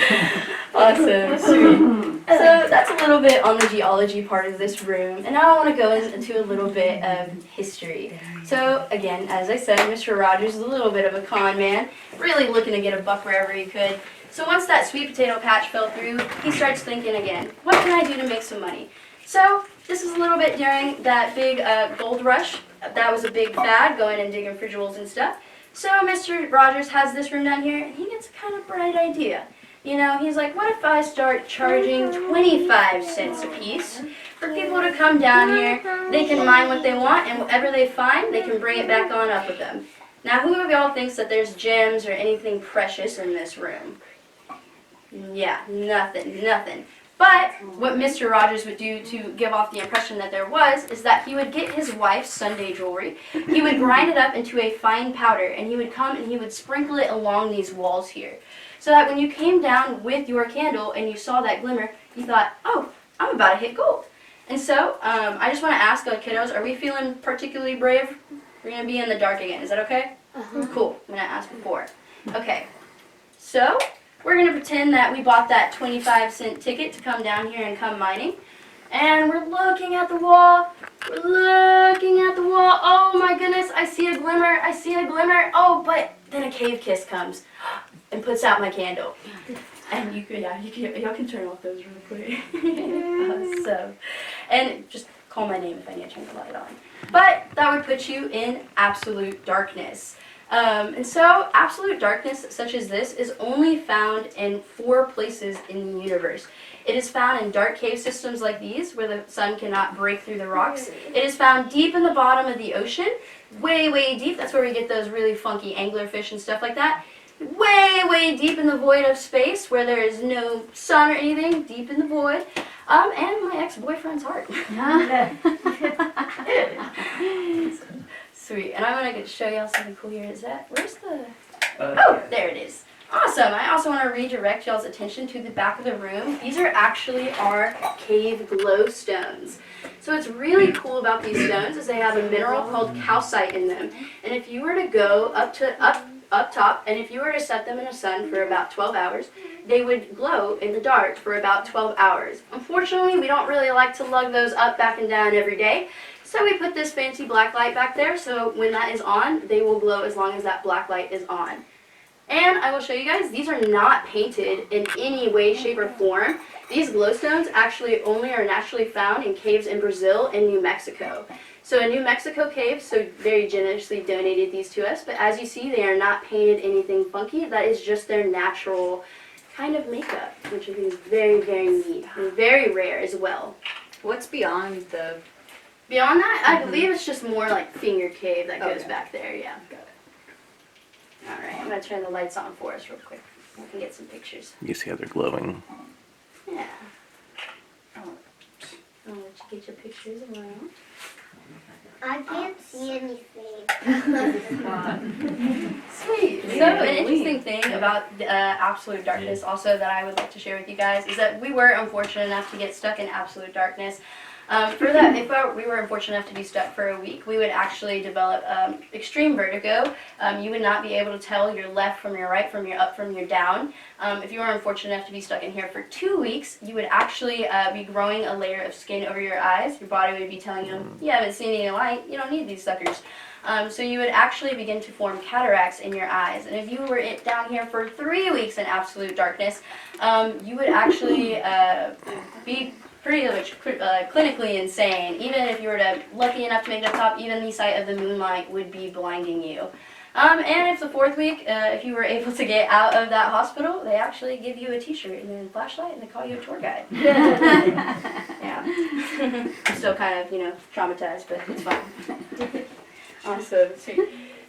Awesome, sweet. So that's a little bit on the geology part of this room, and now I want to go into a little bit of history. So again, as I said, Mr. Rogers is a little bit of a con man, really looking to get a buck wherever he could. So once that sweet potato patch fell through, he starts thinking again, what can I do to make some money? So this is a little bit during that big gold rush. That was a big fad, going and digging for jewels and stuff. So Mr. Rogers has this room down here, and he gets a kind of bright idea. You know, he's like, what if I start charging 25 cents a piece for people to come down here? They can mine what they want, and whatever they find, they can bring it back on up with them. Now, who of y'all thinks that there's gems or anything precious in this room? Yeah, nothing. But what Mr. Rogers would do to give off the impression that there was is that he would get his wife's Sunday jewelry, he would grind it up into a fine powder, and he would come and he would sprinkle it along these walls here. So that when you came down with your candle and you saw that glimmer, you thought, oh, I'm about to hit gold. And so I just want to ask, kiddos, are we feeling particularly brave? We're going to be in the dark again. Is that okay? Cool. I'm going to ask before. Okay. So we're going to pretend that we bought that 25-cent ticket to come down here and come mining. And we're looking at the wall. Oh my goodness, I see a glimmer. Oh, but then a cave kiss comes and puts out my candle. And y'all can turn off those real quick. Awesome. And just call my name if I need to turn the light on. But that would put you in absolute darkness. And so absolute darkness such as this is only found in 4 places in the universe. It is found in dark cave systems like these where the sun cannot break through the rocks. It is found deep in the bottom of the ocean, way deep. That's where we get those really funky anglerfish and stuff like that. Way deep in the void of space where there is no sun or anything, deep in the void. And my ex-boyfriend's heart. Sweet. And I'm going to show y'all something cool here. Where's the... Oh, there it is. Awesome. I also want to redirect y'all's attention to the back of the room. These are actually our cave glowstones. So what's really cool about these stones is they have a mineral called calcite in them. And if you were to go up top, and if you were to set them in the sun for about 12 hours, they would glow in the dark for about 12 hours. Unfortunately, we don't really like to lug those up, back, and down every day. So we put this fancy black light back there, so when that is on, they will glow as long as that black light is on. And I will show you guys, these are not painted in any way, shape, or form. These glowstones actually only are naturally found in caves in Brazil and New Mexico. So a New Mexico cave so very generously donated these to us, but as you see, they are not painted anything funky. That is just their natural kind of makeup, which I think is very neat and very rare as well. What's beyond the... Beyond that, I believe it's just more like finger cave that goes back there, yeah. Got it. Alright, I'm going to turn the lights on for us real quick. We can get some pictures. You see how they're glowing. Yeah. I'll let you get your pictures around. I can't see anything. Sweet. So an interesting thing about absolute darkness also that I would like to share with you guys is that we were unfortunate enough to get stuck in absolute darkness. For that, if we were unfortunate enough to be stuck for a week, we would actually develop extreme vertigo. You would not be able to tell your left from your right, from your up from your down. If you were unfortunate enough to be stuck in here for 2 weeks, you would actually be growing a layer of skin over your eyes. Your body would be telling you, you haven't seen any light, you don't need these suckers. So you would actually begin to form cataracts in your eyes. And if you were down here for 3 weeks in absolute darkness, you would actually be pretty much clinically insane. Even if you were lucky enough to make it up top, even the sight of the moonlight would be blinding you. And if the 4th week, if you were able to get out of that hospital, they actually give you a t-shirt and a flashlight and they call you a tour guide. Yeah. I'm still kind of, traumatized, but it's fine. Awesome.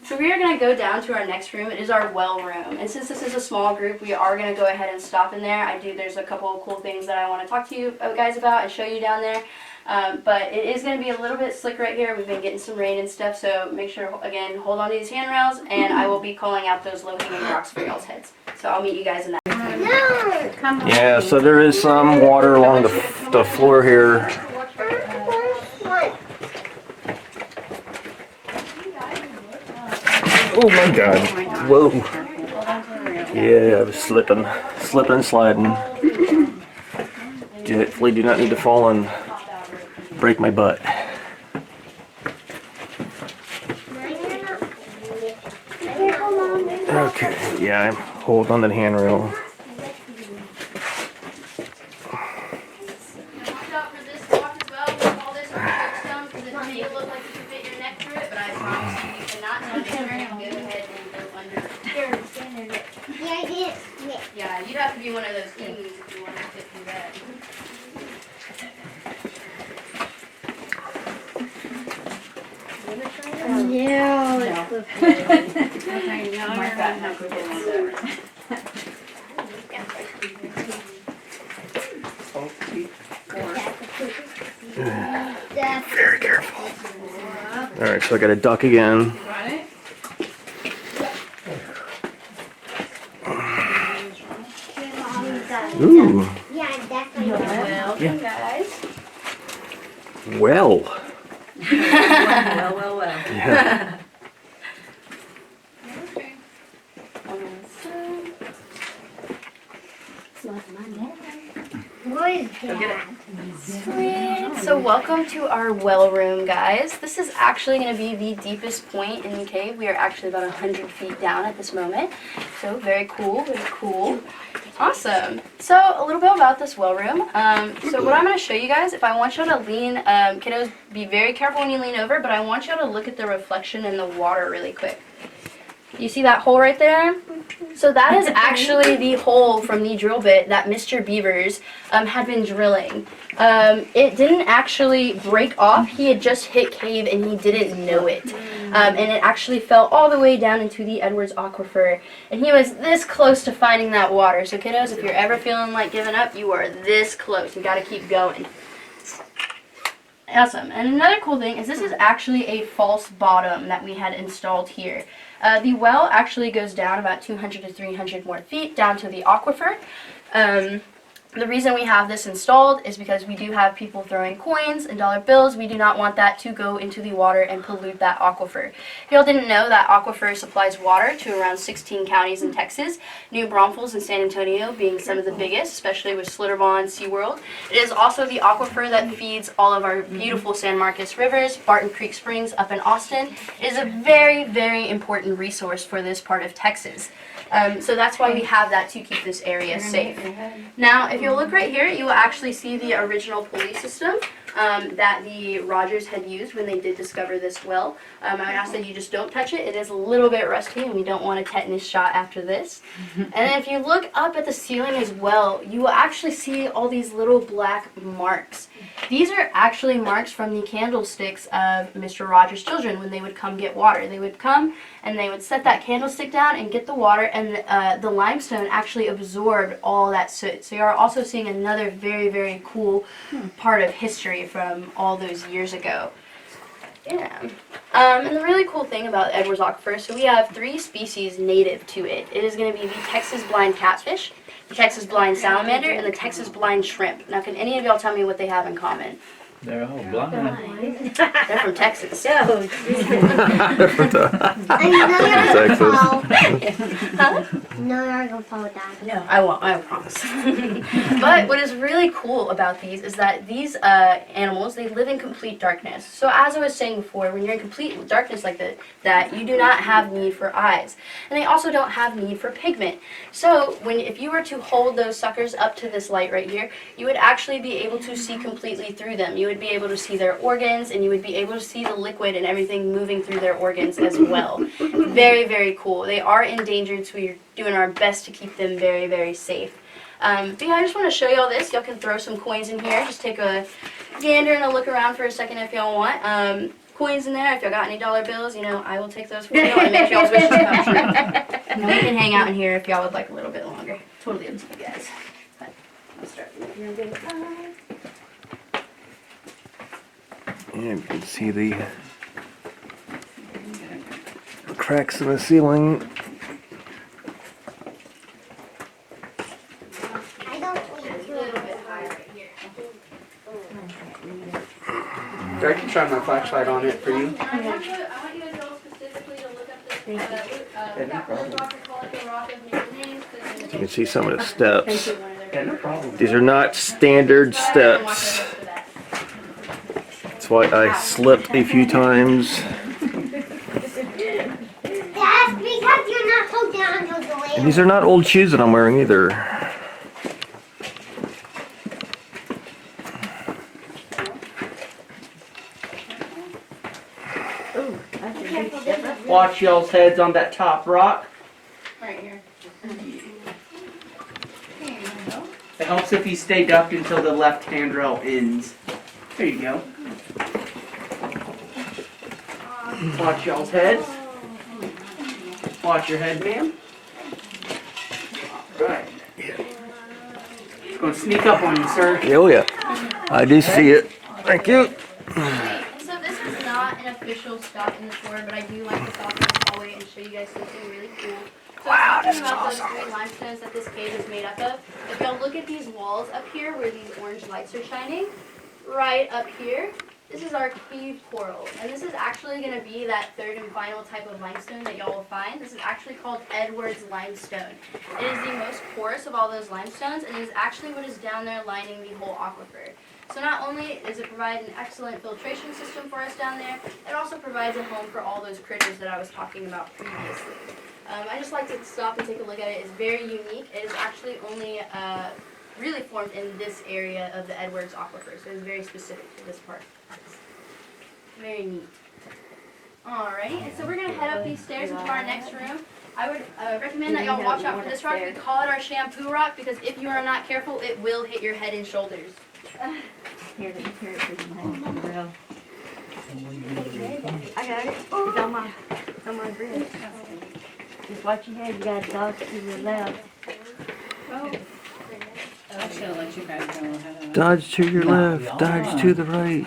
So we are going to go down to our next room. It is our well room. And since this is a small group, we are going to go ahead and stop in there. There's a couple of cool things that I want to talk to you guys about and show you down there. But it is going to be a little bit slick right here. We've been getting some rain and stuff, so make sure, again, hold on to these handrails, and I will be calling out those low-hanging rocks for y'all's heads. So I'll meet you guys in that. Yeah, so there is some water along the floor here. Oh my god. Whoa. Yeah, I was slipping and sliding. Definitely do not need to fall and break my butt. Okay, yeah, I'm holding on to the handrail. Watch out for this block as well. We call this our chokestone because it may look like you can fit your neck through it, but I promise you, you cannot. So make sure you go ahead and go under. Yeah, you'd have to be one of those emus if you want to fit through that. Very careful. Alright, so I got to duck again. Ooh. Welcome, guys. Well. Well. Yeah. So welcome to our well room, guys. This is actually going to be the deepest point in the cave. We are actually about 100 feet down at this moment. So very cool, very cool. Awesome. So a little bit about this well room. So what I'm going to show you guys, if I want you to lean, kiddos, be very careful when you lean over, but I want you to look at the reflection in the water really quick. You see that hole right there? So that is actually the hole from the drill bit that Mr. Beavers had been drilling. It didn't actually break off. He had just hit cave and he didn't know it. And it actually fell all the way down into the Edwards Aquifer. And he was this close to finding that water. So kiddos, if you're ever feeling like giving up, you are this close. You got to keep going. Awesome. And another cool thing is this is actually a false bottom that we had installed here. The well actually goes down about 200 to 300 more feet down to the aquifer. The reason we have this installed is because we do have people throwing coins and dollar bills. We do not want that to go into the water and pollute that aquifer. If y'all didn't know, that aquifer supplies water to around 16 counties in Texas, New Braunfels and San Antonio being some of the biggest, especially with Schlitterbahn and SeaWorld. It is also the aquifer that feeds all of our beautiful San Marcos rivers, Barton Creek Springs up in Austin. It is a very, very important resource for this part of Texas. So that's why we have that to keep this area safe. Now, if you look right here, you will actually see the original pulley system that the Rogers had used when they did discover this well. I would ask that you just don't touch it. It is a little bit rusty and we don't want a tetanus shot after this. And then if you look up at the ceiling as well, you will actually see all these little black marks. These are actually marks from the candlesticks of Mr. Rogers' children when they would come get water. They would come and they would set that candlestick down and get the water, and the limestone actually absorbed all that soot. So you're also seeing another very, very cool part of history from all those years ago. Yeah. And the really cool thing about Edwards Aquifer, so we have 3 species native to it. It is going to be the Texas blind catfish, the Texas blind salamander, and the Texas blind shrimp. Now, can any of y'all tell me what they have in common? They're all blind. They're from Texas. Different No, you're gonna fall down. No, I won't. I promise. But what is really cool about these is that these animals, they live in complete darkness. So as I was saying before, when you're in complete darkness like that, you do not have need for eyes. And they also don't have need for pigment. So if you were to hold those suckers up to this light right here, you would actually be able to see completely through them. You would be able to see their organs, and you would be able to see the liquid and everything moving through their organs as well. Very, very cool. They are endangered, so we're doing our best to keep them very, very safe. But yeah, I just want to show y'all this. Y'all can throw some coins in here. Just take a gander and a look around for a second if y'all want. Coins in there. If y'all got any dollar bills, I will take those for you and make y'all's wishes come true. And we can hang out in here if y'all would like a little bit longer. Totally up to you guys. But I'll start with your good eye. Yeah, you can see the cracks in the ceiling. Or I can shine my flashlight on it for you. And I want you to go specifically to look up this rock. We call it the Rock of New Names. You can see some of the steps. Yeah, no problem. These are not standard steps. That's why I slipped a few times. That's because you're not holding on to the way. And these are not old shoes that I'm wearing either. Watch y'all's heads on that top rock. Right here. It helps if you stay ducked until the left handrail ends. There you go. Watch y'all's heads. Watch your head, ma'am. Right. It's going to sneak up on you, sir. Oh yeah, I do see it. Thank you. So this is not an official stop in the tour, but I do like to stop in this hallway and show you guys something really cool. So Wow, talking this is about awesome. those green limestones that this cave is made up of, if y'all look at these walls up here where these orange lights are shining, right up here, this is our cave coral. And this is actually going to be that third and final type of limestone that y'all will find. This is actually called Edwards limestone. It is the most porous of all those limestones, and it is actually what is down there lining the whole aquifer. So not only does it provide an excellent filtration system for us down there, it also provides a home for all those critters that I was talking about previously. I just like to stop and take a look at it. It's very unique. It is actually only really formed in this area of the Edwards aquifer, so it's very specific to this part. Very neat. Alrighty, and so we're going to head up these stairs into our next room. I would recommend that y'all watch out for this rock. We call it our shampoo rock because if you are not careful, it will hit your head and shoulders. Here, I got it. It's on my wrist. Just watch your head. You got to dodge to the left. I should have let you guys know how to. Dodge to your left, dodge to the right.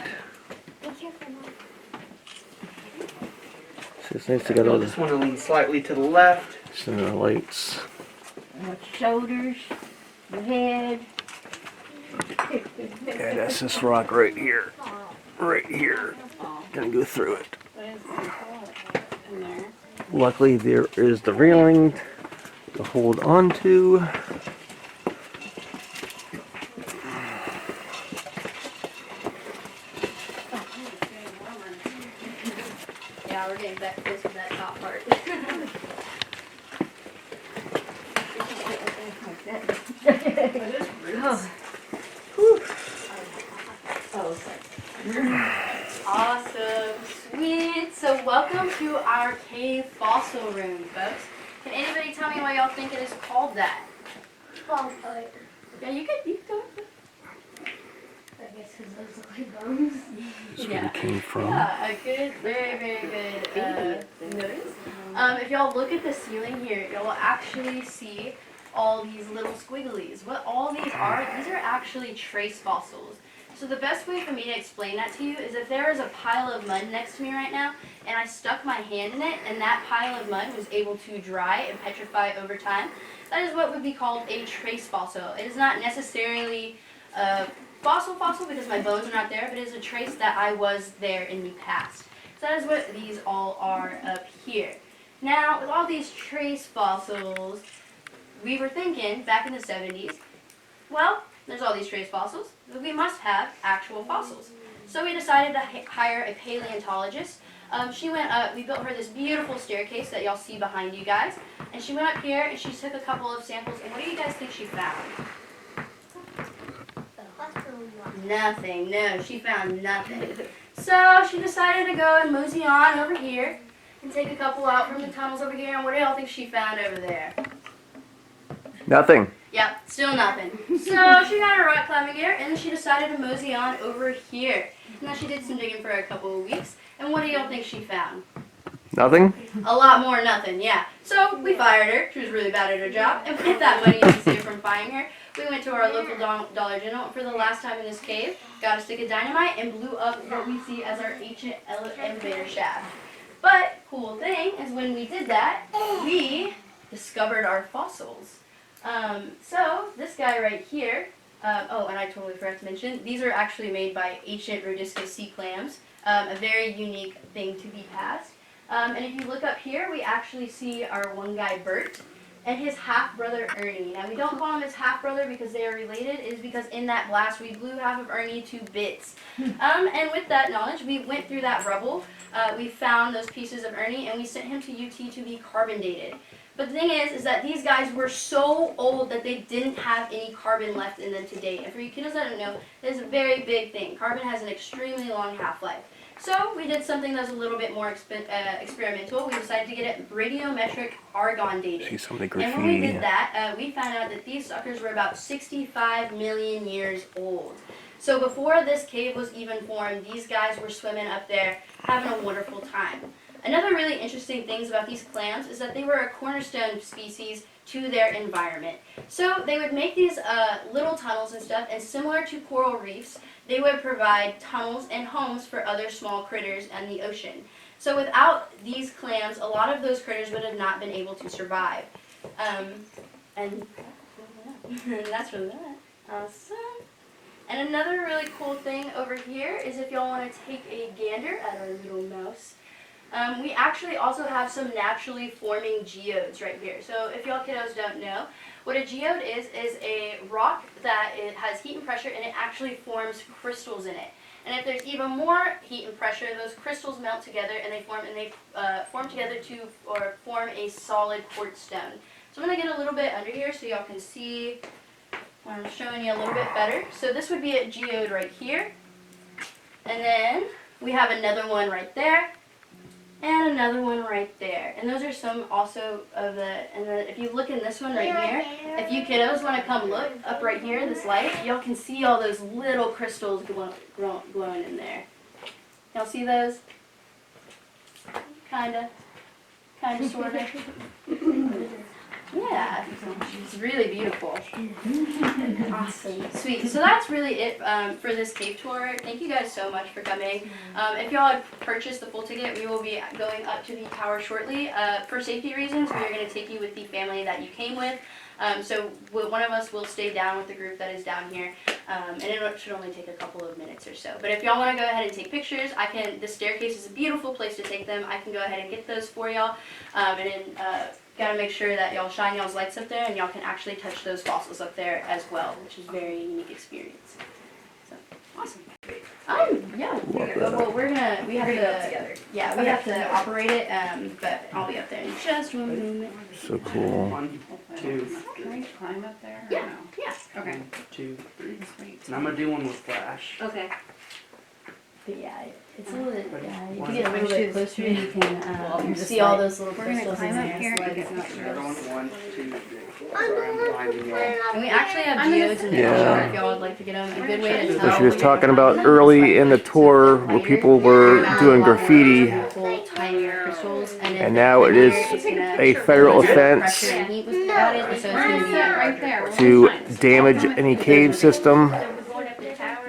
So it's nice to got all Just the want to lean slightly to the left. center lights. Watch your shoulders, your head. Yeah, that's this rock right here. Right here. Gonna go through it. Luckily there is the railing to hold on to. Yeah, we're getting back close to that top part. Awesome, sweet. So welcome to our cave fossil room, folks. Can anybody tell me why y'all think it is called that? Yeah, you can go. I guess because those look like bones. That's where it came from. Yeah, a good, very, very good notice. If y'all look at the ceiling here, y'all will actually see all these little squigglies. What all these are actually trace fossils. So the best way for me to explain that to you is if there is a pile of mud next to me right now, and I stuck my hand in it, and that pile of mud was able to dry and petrify over time, that is what would be called a trace fossil. It is not necessarily fossil because my bones are not there, but it is a trace that I was there in the past. So that is what these all are up here. Now, with all these trace fossils, we were thinking back in the 70s, well, there's all these trace fossils, but we must have actual fossils. So we decided to hire a paleontologist. She went up, we built her this beautiful staircase that y'all see behind you guys, and she went up here and she took a couple of samples, and what do you guys think she found? Nothing, no, she found nothing. So she decided to go and mosey on over here and take a couple out from the tunnels over here, and what do y'all think she found over there? Nothing. Yep, still nothing. So she got her rock climbing gear, and then she decided to mosey on over here. Now she did some digging for a couple of weeks, and what do y'all think she found? Nothing? A lot more nothing, yeah. So we fired her. She was really bad at her job, and with that money to save from firing her, we went to our local Dollar General for the last time in this cave, got a stick of dynamite, and blew up what we see as our ancient elevator shaft. But cool thing is when we did that, we discovered our fossils. So this guy right here Oh, and I totally forgot to mention, these are actually made by ancient rhodiscus sea clams, a very unique thing to be passed. And if you look up here, we actually see our one guy, Bert, and his half-brother, Ernie. Now, we don't call him his half-brother because they are related. It is because in that blast, we blew half of Ernie to bits. And with that knowledge, we went through that rubble. We found those pieces of Ernie, and we sent him to UT to be carbon dated. But the thing is that these guys were so old that they didn't have any carbon left in them to date. And for you kiddos that don't know, this is a very big thing. Carbon has an extremely long half-life. So we did something that was a little bit more experimental. We decided to get it radiometric argon dated. See some of the And graffiti. when we did that, we found out that these suckers were about 65 million years old. So before this cave was even formed, these guys were swimming up there having a wonderful time. Another really interesting thing about these clams is that they were a cornerstone species to their environment. So they would make these little tunnels and stuff, and similar to coral reefs, they would provide tunnels and homes for other small critters in the ocean. So without these clams, a lot of those critters would have not been able to survive. And that's really that. Awesome. And another really cool thing over here is if y'all want to take a gander at our little mouse, we actually also have some naturally forming geodes right here. So if y'all kiddos don't know, what a geode is a rock that it has heat and pressure, and it actually forms crystals in it. And if there's even more heat and pressure, those crystals melt together and they form together to form a solid quartz stone. So I'm going to get a little bit under here so y'all can see what I'm showing you a little bit better. So this would be a geode right here. And then we have another one right there. And another one right there. And those are some also of the, and then if you look in this one right here, if you kiddos want to come look up right here, this light, y'all can see all those little crystals glowing in there. Y'all see those? Kinda, sorta. Yeah, it's really beautiful. Awesome. Sweet. So that's really it for this cave tour. Thank you guys so much for coming. If y'all have purchased the full ticket, we will be going up to the tower shortly. For safety reasons, we are going to take you with the family that you came with. So one of us will stay down with the group that is down here, and it should only take a couple of minutes or so. But if y'all want to go ahead and take pictures, the staircase is a beautiful place to take them. I can go ahead and get those for y'all, and then gotta make sure that y'all shine y'all's lights up there, and y'all can actually touch those fossils up there as well, which is a very unique experience. So awesome. Yeah. Well, we have to operate it, but I'll be up there in just one moment. So cool. 1, 2, Can we climb up there? or Yeah. no? Yeah. Okay. 2, 3. Sweet. And I'm gonna do one with flash. Okay. But yeah, it's a little bit, you One. can get a little bit closer, you can just see all like- those little We're gonna crystals in climb up there. here so and I get can some see Another those. one. 1, 2, 3. Sorry, I'm blinding you all. And we actually have geodes in the Yeah. shop if y'all would like to get them. A good way to So tell. she was talking about early in the tour where people were doing graffiti, Tinier crystals, and now it is a federal offense pressure and heat was added, and so it's going to be Right there. to damage any cave system.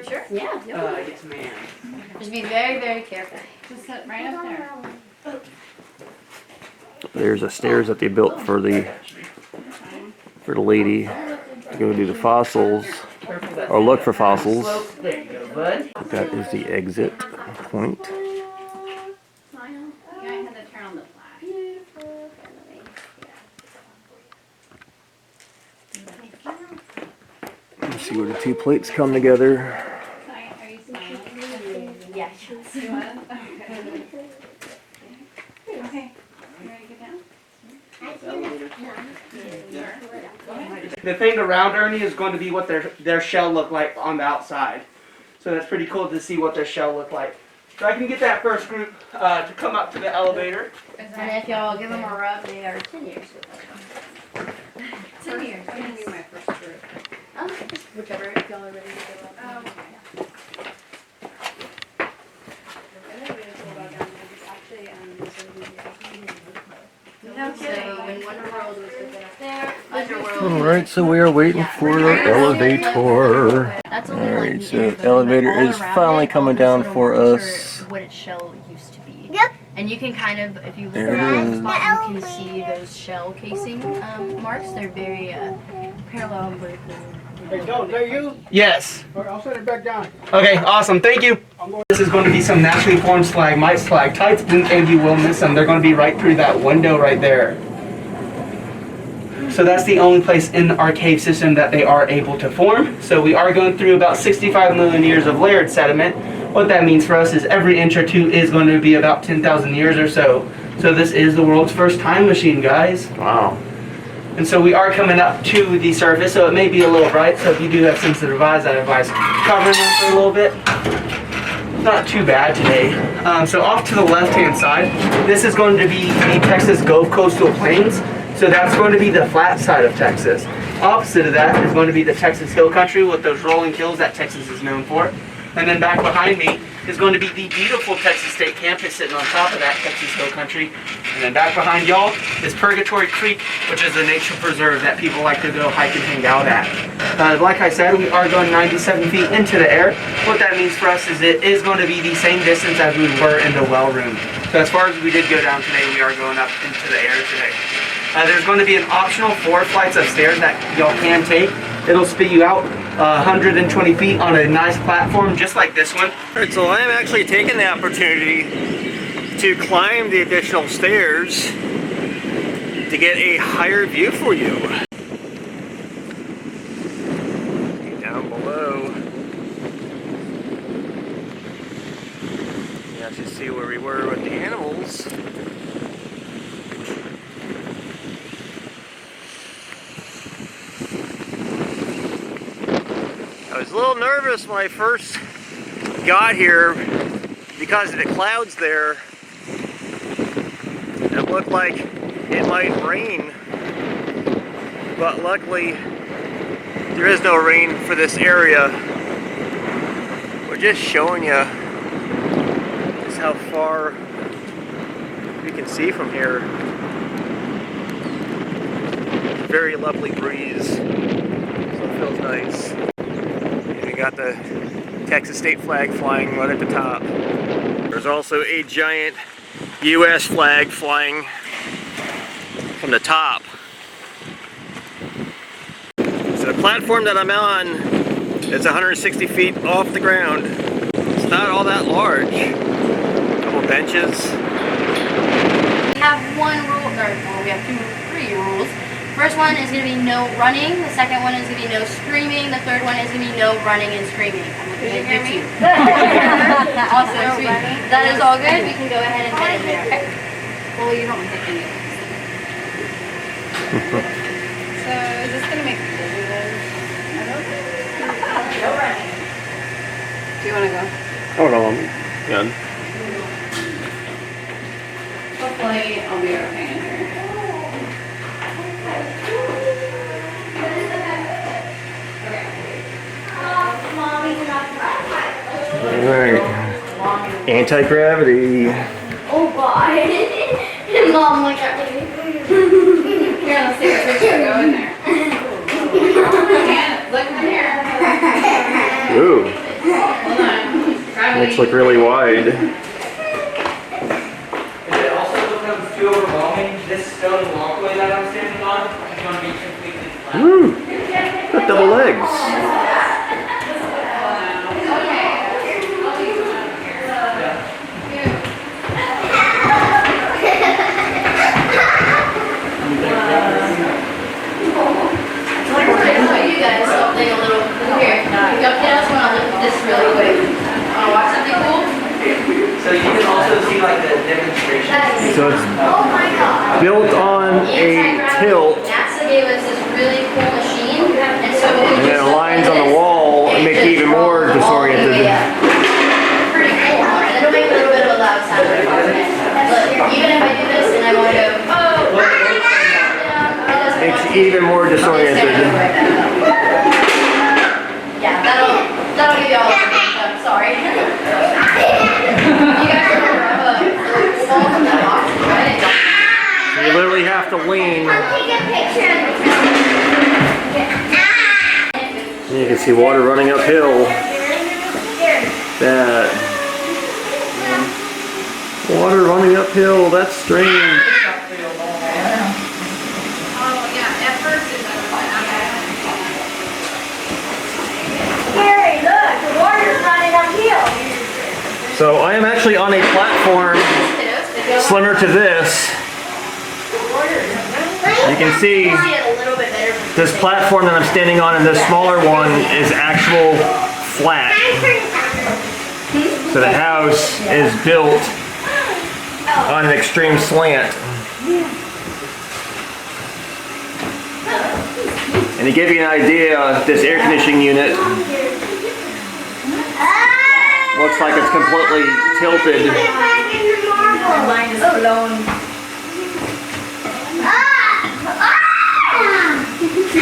Sure. Yeah. Yes, ma'am. Just be very, very careful. Just sit right up there. There's the stairs that they built for the lady to go do the fossils or look for fossils. There you go, bud. That is the exit point. You might have to turn on the flash. Let's see where the two plates come together. Are you smiling? Yes. You want? Okay. You ready to get down? The thing around Ernie is going to be what their shell look like on the outside. So that's pretty cool to see what their shell look like. So I can get that first group to come up to the elevator. And if y'all give them a rub, they are 10 years. 10 years. I'm gonna do my first group. Whichever, if y'all are ready to go up. Oh, okay. No kidding. So when Wonderworld was looking up there, Underworld. Alright, so we are waiting for our elevator. That's only Alright, like so meters, but elevator all is around finally it, coming all those down little for marks us. are what its shell used to be. Yep. And you can kind of, if you look There it around the is. spot, you can see those shell casing marks. They're very parallel with the Hey, Joe, is that you? Yes. All right, I'll set it back down. Okay, awesome. Thank you. This is going to be some naturally formed stalagmites, stalactites. Blink and you will miss them. They're going to be right through that window right there. So that's the only place in our cave system that they are able to form. So we are going through about 65 million years of layered sediment. What that means for us is every inch or two is going to be about 10,000 years or so. So this is the world's first time machine, guys. Wow. And so we are coming up to the surface, so it may be a little bright. So if you do have sensitive eyes, I advise covering them for a little bit. Not too bad today. So off to the left-hand side, this is going to be the Texas Gulf Coastal Plains. So that's going to be the flat side of Texas. Opposite of that is going to be the Texas Hill Country with those rolling hills that Texas is known for. And then back behind me is going to be the beautiful Texas State Campus sitting on top of that Texas Hill Country. And then back behind y'all is Purgatory Creek, which is a nature preserve that people like to go hike and hang out at. Like I said, we are going 97 feet into the air. What that means for us is it is going to be the same distance as we were in the well room. So as far as we did go down today, we are going up into the air today. There's going to be an optional 4 flights of stairs that y'all can take. It'll spit you out 120 feet on a nice platform just like this one. Alright, so I am actually taking the opportunity to climb the additional stairs to get a higher view for you. Down below, you actually see where we were with the animals. I was a little nervous when I first got here because of the clouds there. It looked like it might rain, but luckily there is no rain for this area. We're just showing you just how far we can see from here. Very lovely breeze, so it feels nice. We got the Texas state flag flying right at the top. There's also a giant U.S. flag flying from the top. So the platform that I'm on is 160 feet off the ground. It's not all that large. A couple benches. We have one rule, or well, we have three rules. First one is going to be no running. The second one is going to be no screaming. The third one is going to be no running and screaming. I'm looking at you too. Also, sweet. That is all good. We can go ahead and head in there. Okay? Well, you don't take any of this. So, is this going to make me do this? I don't think. No running. Do you want to go? I don't know, I'm good. Hopefully, I'll be okay in here. Alright. Anti-gravity. Oh, bye. Mom, look at me. Here, let's take a picture. Go in there. Look in here. Ooh. Hold on. Gravity. Makes look really wide. If it also becomes too overwhelming, this stone walkway that I'm standing on is going to be completely flat. Woo! Got double legs. Really quick. Watch something cool? So you can also see like the demonstration. So it's built on a tilt, NASA gave us this really cool machine, and so and then it lines on the wall and make it even more disoriented. Pretty cool, and it'll make a little bit of a loud sound. Look, even if I do this and I want to go, oh, Makes it even more disoriented. Yeah, that'll give you all the sorry. You guys remember fall from that box, right? You literally have to lean. You can see water running uphill. That water running uphill, that's strange. So I am actually on a platform similar to this. You can see this platform that I'm standing on and this smaller one is actual flat. So the house is built on an extreme slant. And to give you an idea, this air conditioning unit looks like it's completely tilted. Mine is blown.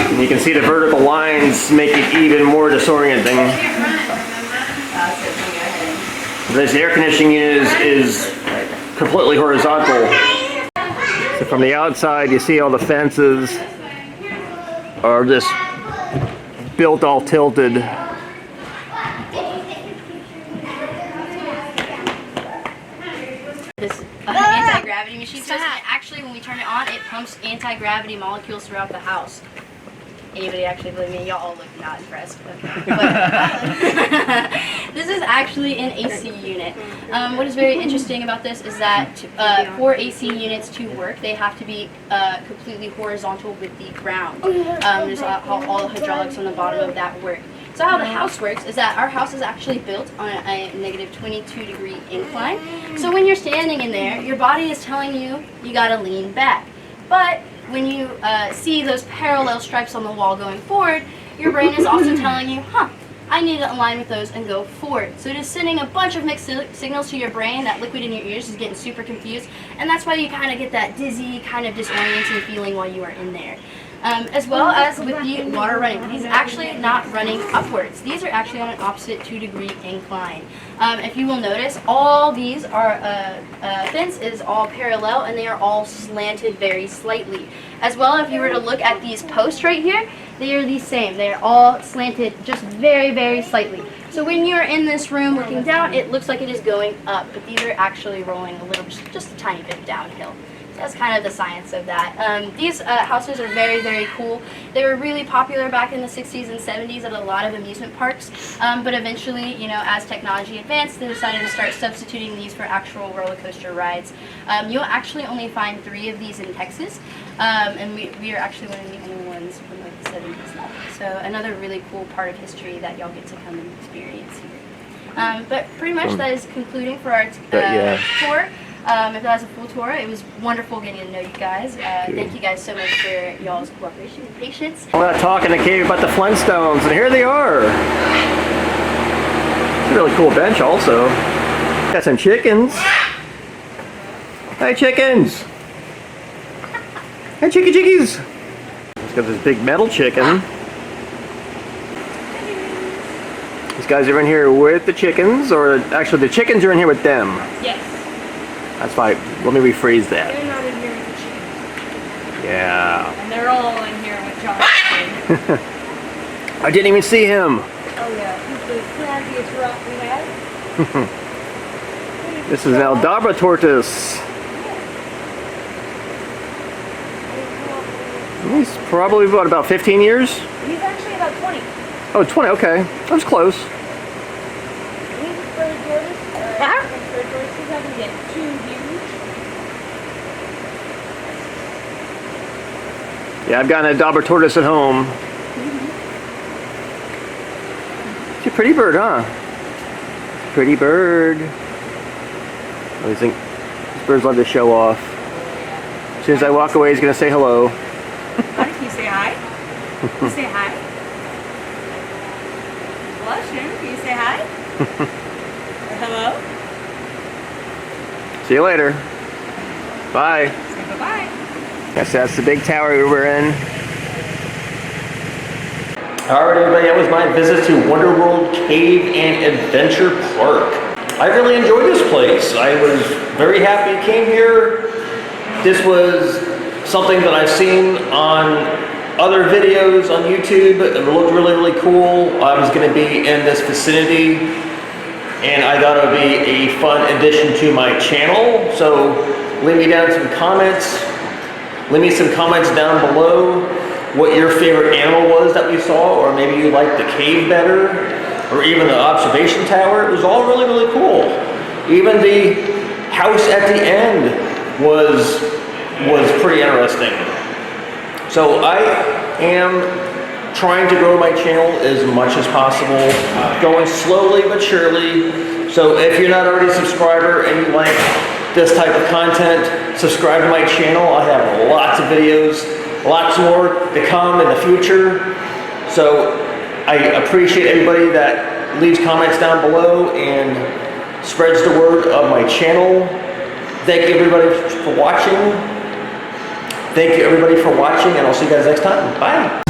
And you can see the vertical lines make it even more disorienting. This air conditioning unit is completely horizontal. So from the outside, you see all the fences are just built all tilted. This anti-gravity machine. So actually, when we turn it on, it pumps anti-gravity molecules throughout the house. Anybody actually believe me? Y'all look not impressed. This is actually an AC unit. What is very interesting about this is that for AC units to work, they have to be completely horizontal with the ground. There's all the hydraulics on the bottom of that work. So how the house works is that our house is actually built on a negative 22-degree incline. So when you're standing in there, your body is telling you you gotta lean back. But when you see those parallel stripes on the wall going forward, your brain is also telling you, I need to align with those and go forward. So it is sending a bunch of mixed signals to your brain. That liquid in your ears is getting super confused, and that's why you kind of get that dizzy, kind of disorienting feeling while you are in there. As well as with the water running. These are actually not running upwards. These are actually on an opposite 2-degree incline. If you will notice, all these are, fence is all parallel and they are all slanted very slightly. As well, if you were to look at these posts right here, they are the same. They are all slanted just very, very slightly. So when you're in this room looking down, it looks like it is going up, but these are actually rolling a little, just a tiny bit downhill. That's kind of the science of that. These houses are very, very cool. They were really popular back in the 60s and 70s at a lot of amusement parks, but eventually, you know, as technology advanced, they decided to start substituting these for actual roller coaster rides. You'll actually only find 3 of these in Texas, and we are actually one of the only ones from like the 70s left. So another really cool part of history that y'all get to come and experience here. But pretty much that is concluding for our tour. If that was a full tour, it was wonderful getting to know you guys. Thank you guys so much for y'all's cooperation and patience. We're not talking to Cave about the Flintstones, and here they are. It's a really cool bench also. Got some chickens. Hi chickens! Hi chicky chickies! It's got this big metal chicken. These guys are in here with the chickens, or actually the chickens are in here with them. Yes. That's fine. Let me rephrase that. They're not in here with the chickens. Yeah. And they're all in here with John. I didn't even see him. Oh yeah, he's the snazziest rock we have. This is an Aldabra tortoise. He's probably about 15 years? He's actually about 20. Oh, 20, okay. That was close. He's a fur tortoise. Fur tortoises haven't get too huge. Yeah, I've got an Aldabra tortoise at home. It's a pretty bird, huh? Pretty bird. I always think these birds love to show off. As soon as I walk away, he's going to say hello. Honey, can you say hi? Can you say hi? Blush him. Can you say hi? Or hello? See you later. Bye. Say bye-bye. Yes, that's the big tower we were in. Alright everybody, that was my visit to Wonder World Cave and Adventure Park. I really enjoyed this place. I was very happy I came here. This was something that I've seen on other videos on YouTube. It looked really, really cool. I was going to be in this vicinity, and I thought it would be a fun addition to my channel. So leave me down some comments. Leave me some comments down below what your favorite animal was that we saw, or maybe you liked the cave better, or even the observation tower. It was all really, really cool. Even the house at the end was pretty interesting. So I am trying to grow my channel as much as possible, going slowly but surely. So if you're not already a subscriber and you like this type of content, subscribe to my channel. I have lots of videos, lots more to come in the future. So I appreciate everybody that leaves comments down below and spreads the word of my channel. Thank you everybody for watching. Thank you everybody for watching, and I'll see you guys next time. Bye.